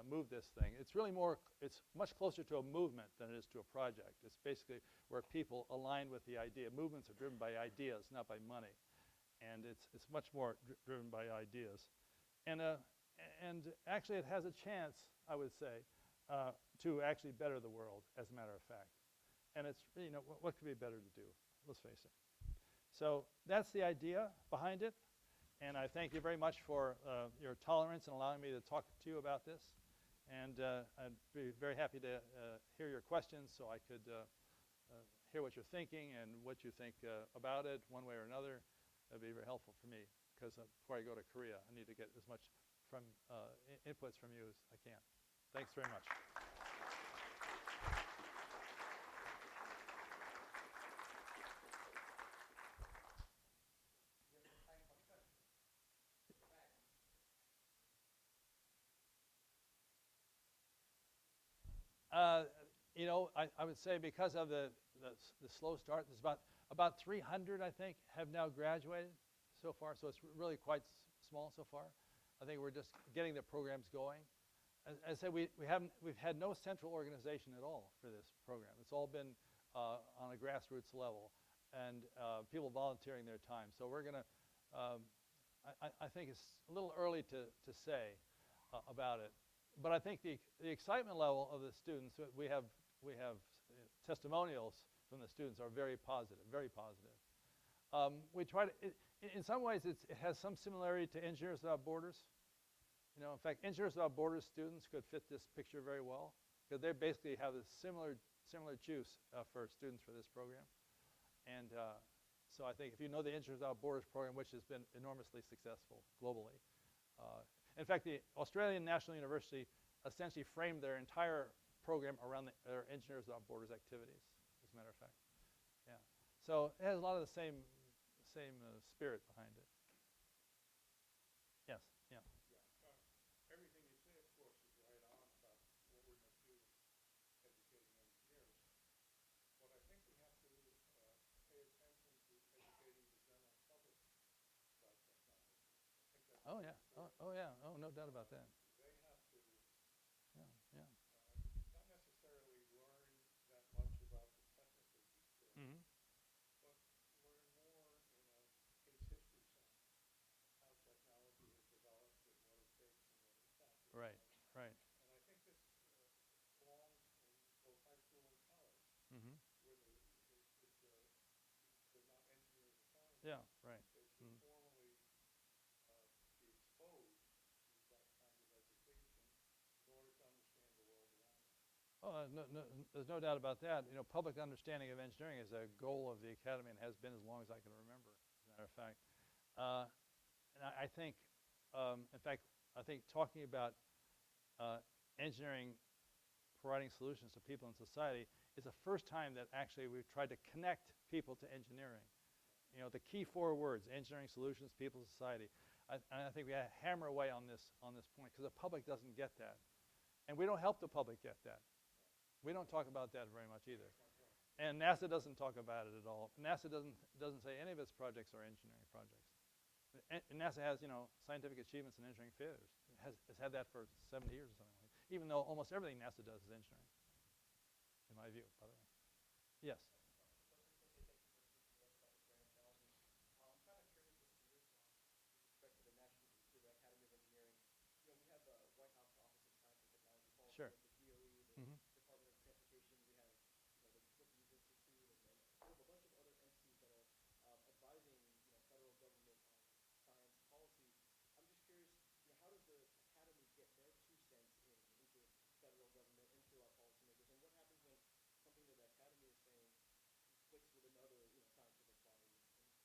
move this thing. It's really it's much closer to a movement than it is to a project. It's basically where people align with the idea. Movements are driven by ideas, not by money. And it's much more driven by ideas. And actually it has a chance, I would say, to actually better the world, as a matter of fact. And it's, what could be better to do? Let's face it. So that's the idea behind it. And I thank you very much for your tolerance and allowing me to talk to you about this. And I'd be very happy to hear your questions so I could hear what you're thinking and what you think about it one way or another. That'd be very helpful for me because before I go to Korea, I need to get as much from inputs from you as I can. Thanks very much. I would say because of the slow start, there's about 300, I think, have now graduated so far. So it's really quite small so far. I think we're just getting the programs going. As I said, we've had no central organization at all for this program. It's all been on a grassroots level and people volunteering their time. So we're going to, I think it's a little early to say about it. But I think the excitement level of the students, we have testimonials from the students are very positive, very positive. We try to, in some ways, it has some similarity to Engineers Without Borders. In fact, Engineers Without Borders students could fit this picture very well because they basically have a similar juice for students for this program. And so I think if you know the Engineers Without Borders program, which has been enormously successful globally. In fact, the Australian National University essentially framed their entire program around their Engineers Without Borders activities, as a matter of fact. Yeah. So it has a lot of the same spirit behind it. Yes. Yeah. Everything you say, of course, is right on about what we're going to do educating engineers. What I think we have to pay attention to educating the general public about technology. I think that's Oh yeah. Oh yeah. Oh, no doubt about that. They have to Yeah. not necessarily learn that much about the technical details, Mm-hmm. but learn more in a case history sense how technology has developed and what it takes and what it's not. Right. Right. And I think this belongs in both high school and college, Mm-hmm. where they're not engineers or scientists. Yeah. Right. They should formally be exposed to that kind of education in order to understand the world around them. Oh, there's no doubt about that. Public understanding of engineering is a goal of the Academy and has been as long as I can remember, as a matter of fact. And I think, in fact, I think talking about engineering providing solutions to people in society is the first time that actually we've tried to connect people to engineering. The key 4 words, engineering solutions, people, society. And I think we have to hammer away on this point because the public doesn't get that. And we don't help the public get that. We don't talk about that very much either. And NASA doesn't talk about it at all. NASA doesn't say any of its projects are engineering projects. And NASA has, scientific achievements and engineering failures. It's had that for 70 years or something like that, even though almost everything NASA does is engineering, in my view, by the way. Yes? Sure. Mm-hmm. Department of Transportation, we have, the Brookings Institute, and we have a bunch of other entities that are advising, federal government on science policy. I'm just curious, how does the academy get their 2 cents into federal government, into our policymakers, and what happens when something that the academy is saying conflicts with another, scientific body?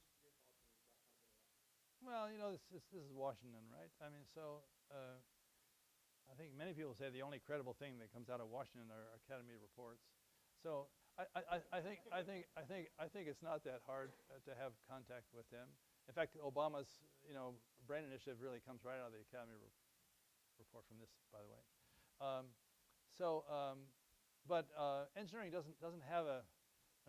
And just your thoughts on that kind of interaction. well, this is Washington, right? I mean, so I think many people say the only credible thing that comes out of Washington are Academy reports. So I think it's not that hard to have contact with him. In fact, Obama's brain initiative really comes right out of the Academy report from this, by the way. But engineering doesn't have an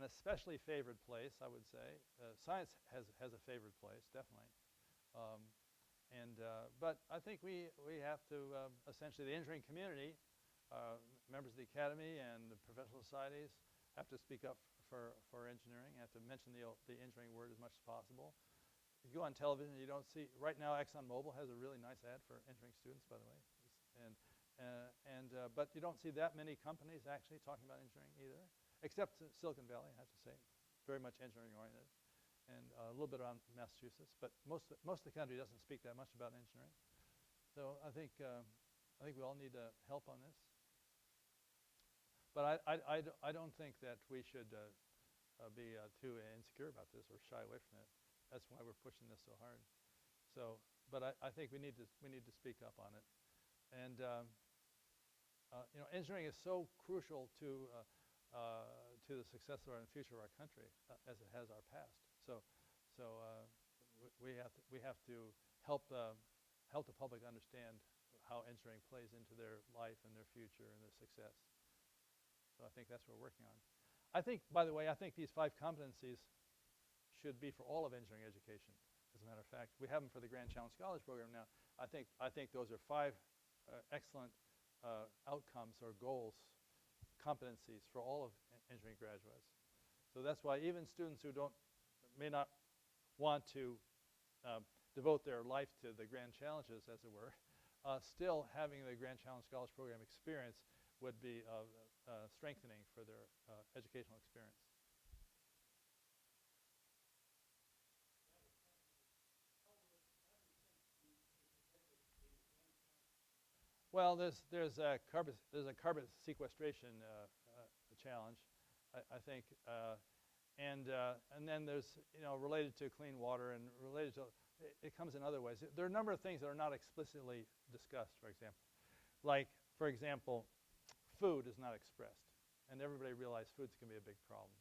especially favored place, I would say. Science has a favored place, definitely. But I think we have to, essentially the engineering community, members of the Academy and the professional societies have to speak up for engineering, have to mention the engineering word as much as possible. If you go on television, you don't see, right now ExxonMobil has a really nice ad for engineering students, by the way. But you don't see that many companies actually talking about engineering either, except Silicon Valley, I have to say, very much engineering oriented. And a little bit on Massachusetts, but most of the country doesn't speak that much about engineering. So I think we all need help on this. But I don't think that we should be too insecure about this or shy away from it. That's why we're pushing this so hard. So, but I think we need to speak up on it. And engineering is so crucial to the success of our and future of our country as it has our past. So we have to help the public understand how engineering plays into their life and their future and their success. So I think that's what we're working on. I think, by the way, these 5 competencies should be for all of engineering education. As a matter of fact, we have them for the Grand Challenge Scholars Program now. I think those are 5 excellent outcomes or goals, competencies for all of engineering graduates. So that's why even students who may not want to devote their life to the grand challenges, as it were, still having the Grand Challenge Scholars Program experience would be strengthening for their educational experience. Well, there's a carbon sequestration challenge, I think, and then there's related to clean water and related to it comes in other ways. There are a number of things that are not explicitly discussed. For example, food is not expressed, and everybody realizes food's going to be a big problem.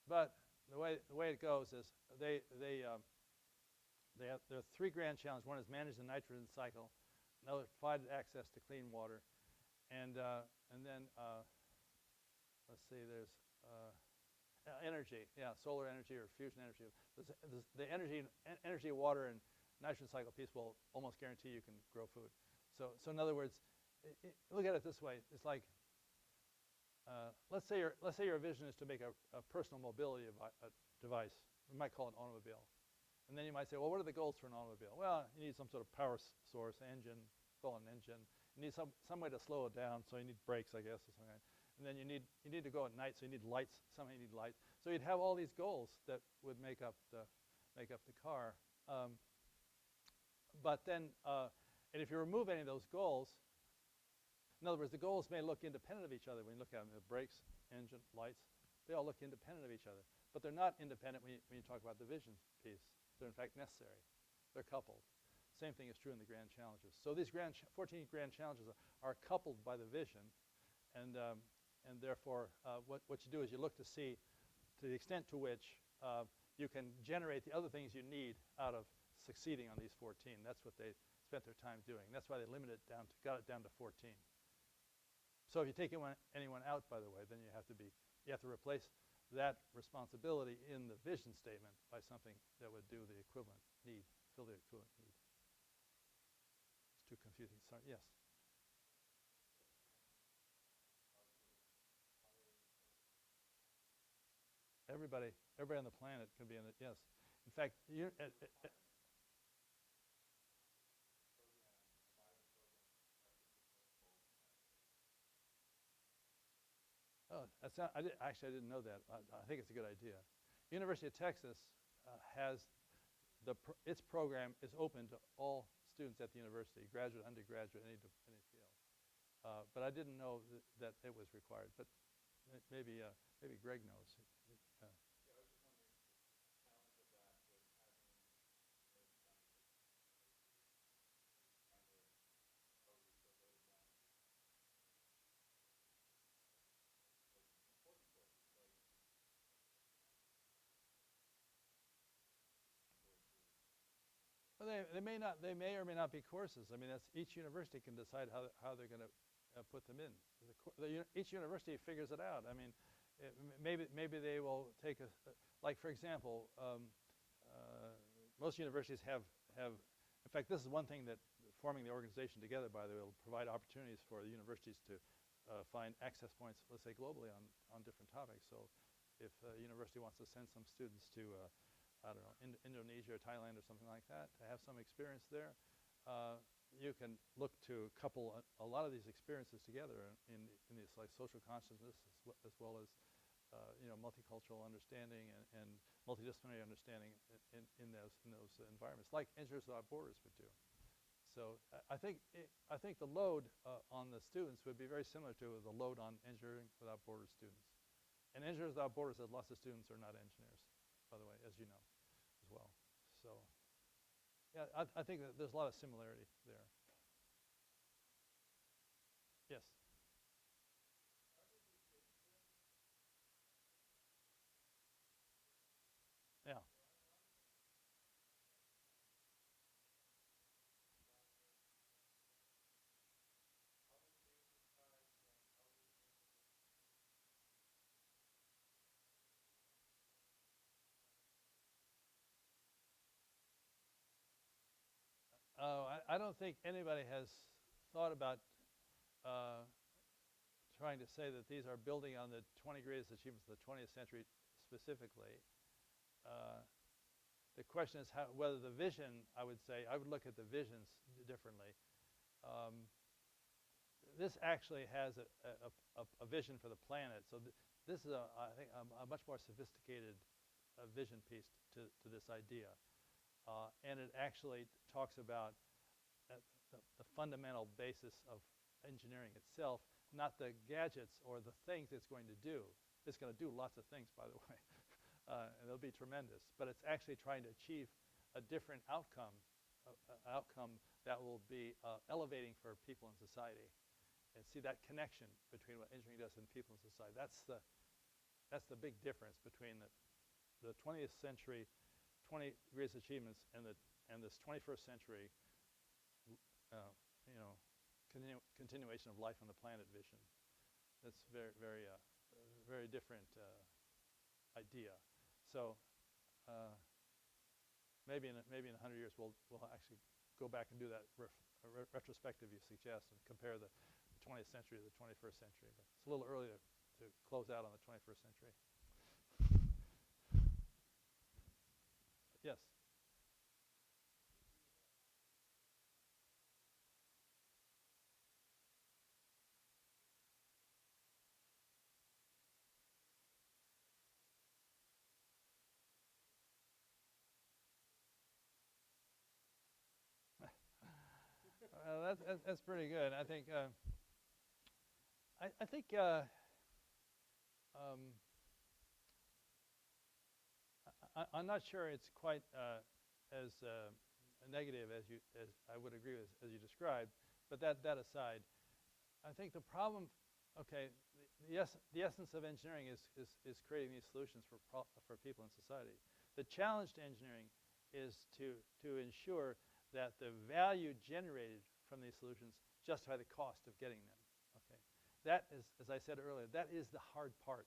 But the way it goes is there are 3 grand challenges. One is manage the nitrogen cycle. Another, provide access to clean water, and then let's see, there's energy, solar energy or fusion energy. The energy, water, and nitrogen cycle piece will almost guarantee you can grow food. So in other words, look at it this way: it's like let's say your vision is to make a personal mobility device. We might call it an automobile. And then you might say, well, what are the goals for an automobile? Well, you need some sort of power source, engine, call it an engine. You need some way to slow it down, so you need brakes, I guess, or something. And then you need to go at night, so you need lights. Somehow you need lights. So you'd have all these goals that would make up the car. But then, and if you remove any of those goals, in other words, the goals may look independent of each other when you look at them. The brakes, engine, lights, they all look independent of each other. But they're not independent when you talk about the vision piece. They're in fact necessary. They're coupled. Same thing is true in the grand challenges. So these 14 grand challenges are coupled by the vision, and therefore what you do is you look to see to the extent to which you can generate the other things you need out of succeeding on these 14. That's what they spent their time doing. That's why they got it down to 14. So if you take anyone out, by the way, then you have to replace that responsibility in the vision statement by something that would do the equivalent need, fill the equivalent need. It's too confusing. Sorry. Yes. Everybody on the planet can be in it. Yes. In fact, I didn't know that. I think it's a good idea. University of Texas has its program is open to all students at the university, graduate, undergraduate, any field. But I didn't know that it was required. But maybe Greg knows. They may not. They may or may not be courses. I mean, that's each university can decide how they're going to put them in. Each university figures it out. I mean, maybe they will take like for example, most universities have. In fact, this is one thing that forming the organization together, by the way, will provide opportunities for the universities to find access points, let's say globally, on different topics. So, if a university wants to send some students to I don't know, Indonesia or Thailand or something like that, to have some experience there, you can look to couple a lot of these experiences together in this like social consciousness as well as multicultural understanding and multidisciplinary understanding in those environments, like Engineers Without Borders would do. So I think the load on the students would be very similar to the load on Engineering Without Borders students. And Engineers Without Borders has lots of students who are not engineers, by the way, as you know, as well. So, yeah, I think that there's a lot of similarity there. Yes? Yeah. Oh, I don't think anybody has thought about trying to say that these are building on the 20 greatest achievements of the 20th century specifically. The question is whether the vision, I would say, I would look at the visions differently. This actually has a vision for the planet. So this is, I think, a much more sophisticated vision piece to this idea. And it actually talks about the fundamental basis of engineering itself, not the gadgets or the things it's going to do. It's going to do lots of things, by the way, and they'll be tremendous. But it's actually trying to achieve a different outcome that will be elevating for people in society, and see that connection between what engineering does and people in society. That's the big difference between the 20th century 20 greatest achievements and this 21st century continuation of life on the planet vision. That's very different idea. So maybe in 100 years we'll actually go back and do that retrospective you suggest and compare the 20th century to the 21st century. But it's a little early to close out on the 21st century. Yes. That's pretty good. I think I'm not sure it's quite as negative as I would agree with as you described. But that aside, I think the problem, okay, the essence of engineering is creating these solutions for people in society. The challenge to engineering is to ensure that the value generated from these solutions justify the cost of getting them. Okay, that is, as I said earlier, that is the hard part,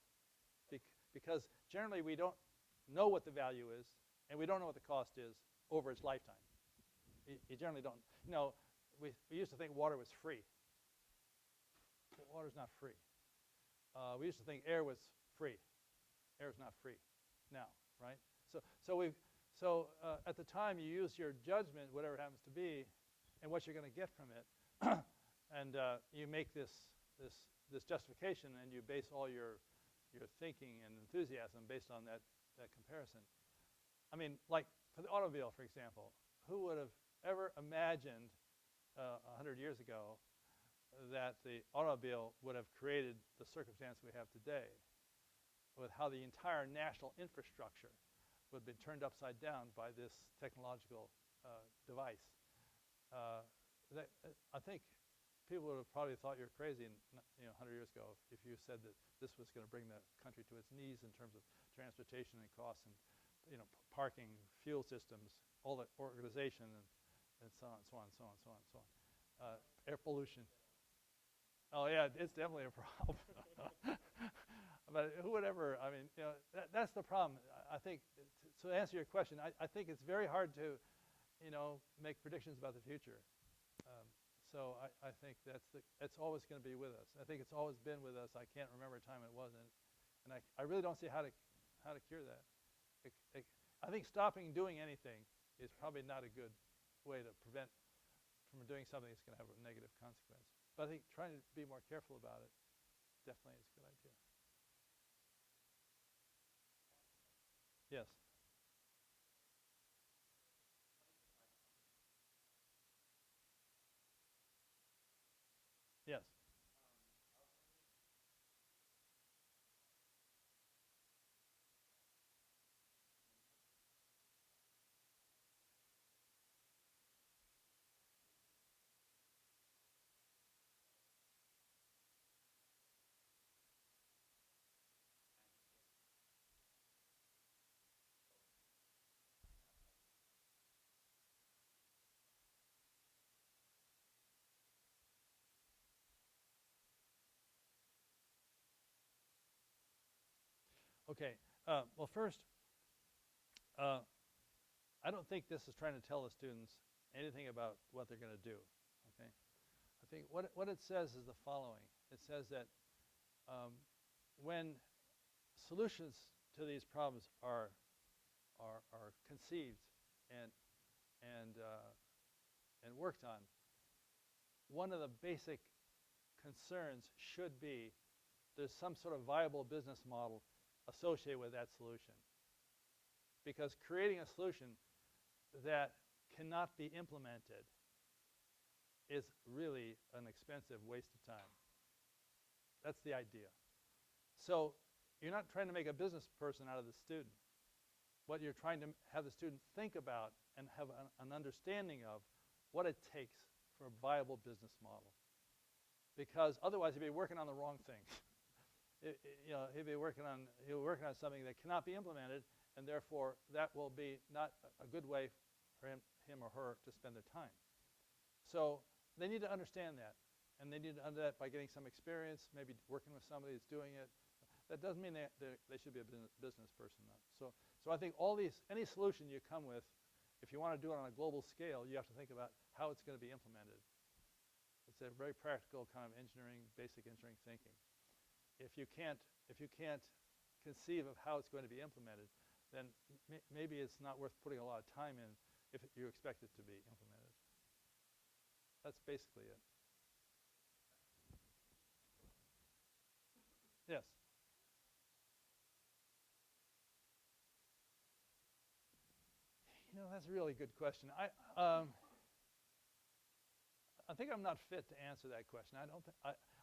because generally we don't know what the value is, and we don't know what the cost is over its lifetime. You generally don't. You know, we used to think water was free. But water's not free. We used to think air was free. Air is not free now, right? So at the time you use your judgment, whatever it happens to be, and what you're going to get from it, and you make this justification, and you base all your thinking and enthusiasm based on that comparison. I mean, like for the automobile, for example, who would have ever imagined 100 years ago that the automobile would have created the circumstance we have today, with how the entire national infrastructure would have been turned upside down by this technological device. I think people would have probably thought you're crazy 100 years ago if you said that this was going to bring the country to its knees in terms of transportation and costs and parking, fuel systems, all the organization and so on, so on, so on, so on, so on. Air pollution. Oh yeah, it's definitely a problem. But who would ever? I mean, that's the problem. I think to answer your question, I think it's very hard to, make predictions about the future. So I think that's always going to be with us. I think it's always been with us. I can't remember a time it wasn't, and I really don't see how to cure that. I think stopping doing anything is probably not a good way to prevent from doing something that's going to have a negative consequence. But I think trying to be more careful about it definitely is a good idea. Yes. Yes. Okay. Well, first, uh, I don't think this is trying to tell the students anything about what they're going to do. Okay. I think what it says is the following. It says that when solutions to these problems are conceived and and uh, and worked on, one of the basic concerns should be there's some sort of viable business model associated with that solution. Because creating a solution that cannot be implemented is really an expensive waste of time. That's the idea. So you're not trying to make a business person out of the student. What you're trying to have the student think about and have an understanding of what it takes for a viable business model. Because otherwise he'd be working on the wrong thing. He'll be working on something that cannot be implemented, and therefore that will be not a good way for him or her to spend their time. So they need to understand that, and they need to understand that by getting some experience, maybe working with somebody that's doing it. That doesn't mean they should be a business person, though. So I think any solution you come with, if you want to do it on a global scale, you have to think about how it's going to be implemented. It's a very practical kind of basic engineering thinking. If you can't conceive of how it's going to be implemented, then maybe it's not worth putting a lot of time in if you expect it to be implemented. That's basically it. Yes. That's a really good question. I think I'm not fit to answer that question.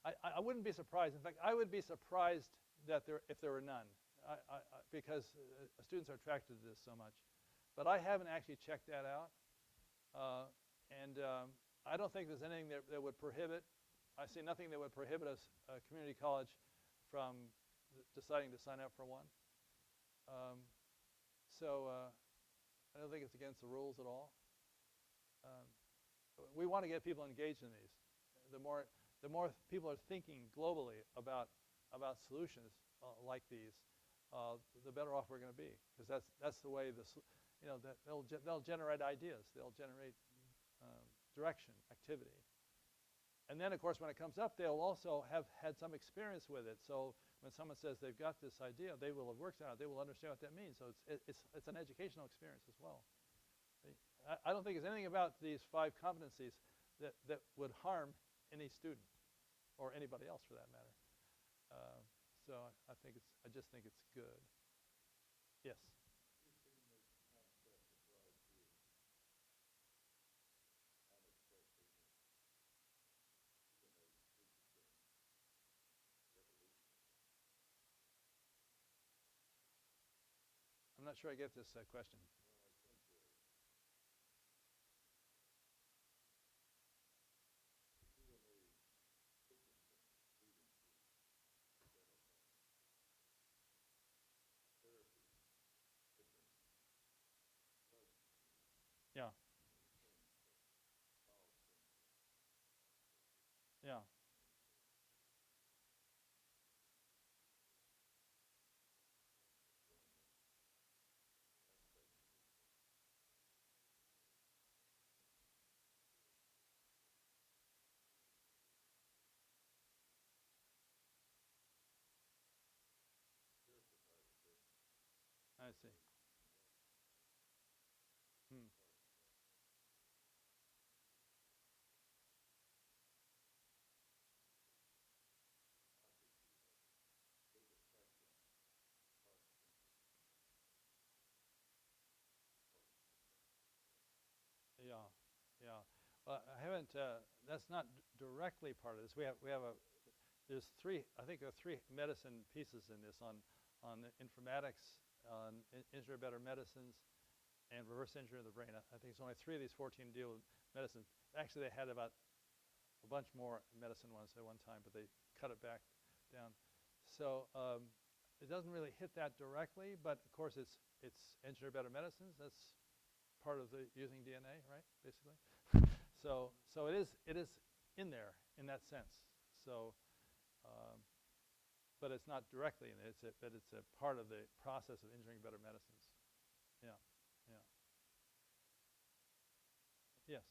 I wouldn't be surprised. In fact, I would be surprised if there were none, because students are attracted to this so much. But I haven't actually checked that out, and I don't think there's anything that would prohibit. I see nothing that would prohibit a community college from deciding to sign up for one. So I don't think it's against the rules at all. We want to get people engaged in these. The more people are thinking globally about solutions like these, the better off we're going to be, because that's the way they'll generate ideas, they'll generate direction, activity, and then of course when it comes up, they'll also have had some experience with it. So when someone says they've got this idea, they will have worked on it. They will understand what that means. So it's an educational experience as well. I don't think there's anything about these 5 competencies that would harm any student or anybody else for that matter. So I just think it's good. Yes. I'm not sure I get this question. Yeah. Yeah. I see. Hmm. Yeah, yeah. Well, I haven't. That's not directly part of this. We have a. There's three. I think there are three medicine pieces in this on informatics, on engineer better medicines, and reverse engineer the brain. I think it's only 3 of these 14 deal with medicine. Actually, they had about a bunch more medicine ones at one time, but they cut it back down. So it doesn't really hit that directly, but of course it's engineer better medicines. That's part of the using DNA, right? Basically. So it is in there in that sense. So, um, but it's not directly in it. But it's a part of the process of engineering better medicines. Yeah, yeah. Yes.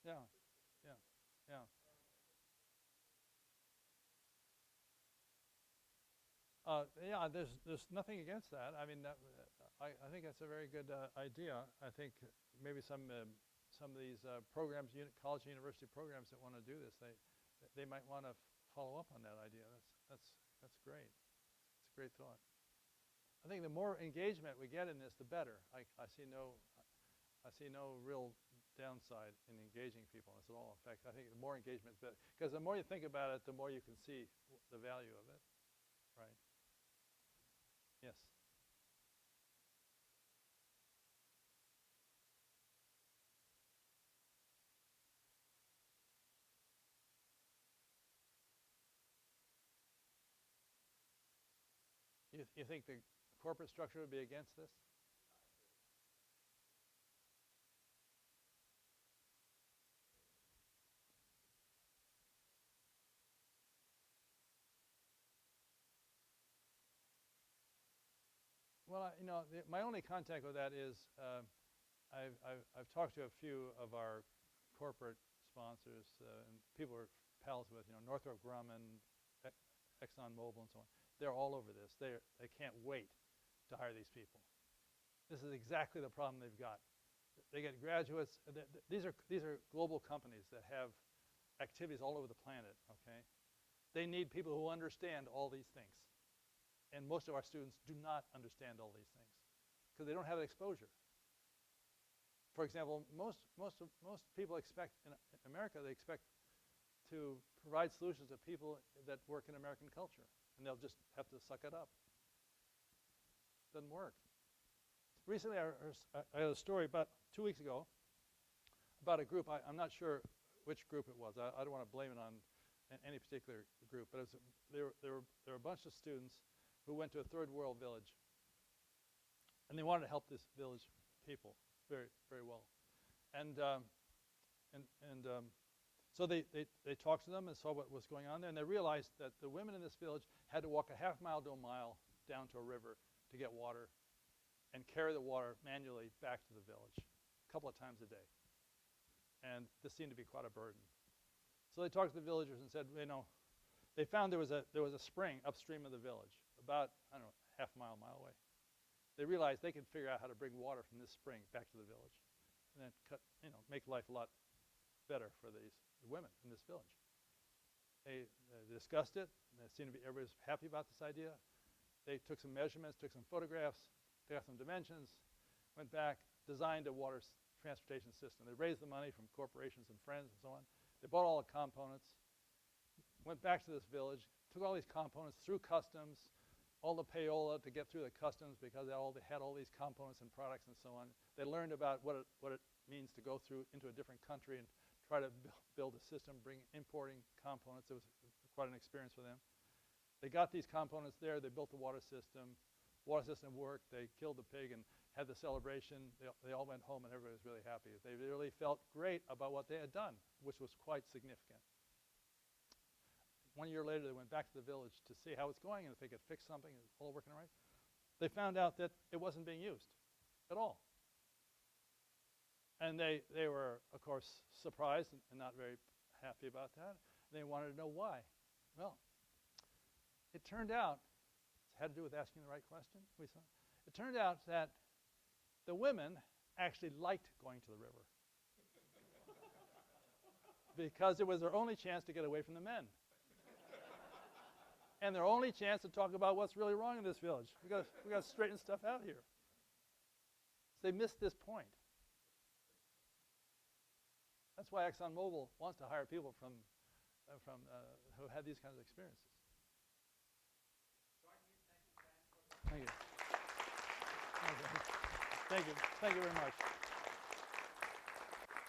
Yeah, yeah, yeah. Yeah, there's nothing against that. I mean, I think that's a very good idea. I think maybe some of these programs, college and university programs that want to do this, they might want to follow up on that idea. That's great. It's a great thought. I think the more engagement we get in this, the better. I see no real downside in engaging people in this at all. In fact, I think the more engagement is better, because the more you think about it, the more you can see the value of it. Right? Yes. You think the corporate structure would be against this? Well, my only contact with that is I've talked to a few of our corporate sponsors and people we're pals with, Northrop Grumman, E- ExxonMobil, and so on. They're all over this. They can't wait to hire these people. This is exactly the problem they've got. They get graduates. These are global companies that have activities all over the planet. Okay, they need people who understand all these things. And most of our students do not understand all these things because they don't have exposure. For example, most people expect in America, they expect to provide solutions to people that work in American culture, and they'll just have to suck it up. Doesn't work. Recently, I had a story about 2 weeks ago about a group. I'm not sure which group it was. I don't want to blame it on any particular group, but there were a bunch of students who went to a third world village, and they wanted to help this village people very, very well. And so they talked to them and saw what was going on there, and they realized that the women in this village had to walk a half mile to a mile down to a river to get water and carry the water manually back to the village a couple of times a day. And this seemed to be quite a burden. So they talked to the villagers and said, they found there was a spring upstream of the village, about, I don't know, half a mile away. They realized they could figure out how to bring water from this spring back to the village, and then make life a lot better for the women in this village. They discussed it. And it seemed to be everybody was happy about this idea. They took some measurements, took some photographs, they got some dimensions, went back, designed a water transportation system. They raised the money from corporations and friends and so on. They bought all the components, went back to this village, took all these components through customs, all the payola to get through the customs because they had all these components and products and so on. They learned about what it means to go through into a different country and try to build a system, importing components. It was quite an experience for them. They got these components there. They built the water system. Water system worked. They killed the pig and had the celebration. They all went home and everybody was really happy. They really felt great about what they had done, which was quite significant. 1 year later, they went back to the village to see how it's going and if they could fix something, it was all working right. They found out that it wasn't being used at all. And they were, of course, surprised and not very happy about that. They wanted to know why. Well, it turned out, it had to do with asking the right question. It turned out that the women actually liked going to the river because it was their only chance to get away from the men. And their only chance to talk about what's really wrong in this village. We got to straighten stuff out here. So they missed this point. That's why ExxonMobil wants to hire people from who had these kinds of experiences. Thank you. Thank you. Thank you very much.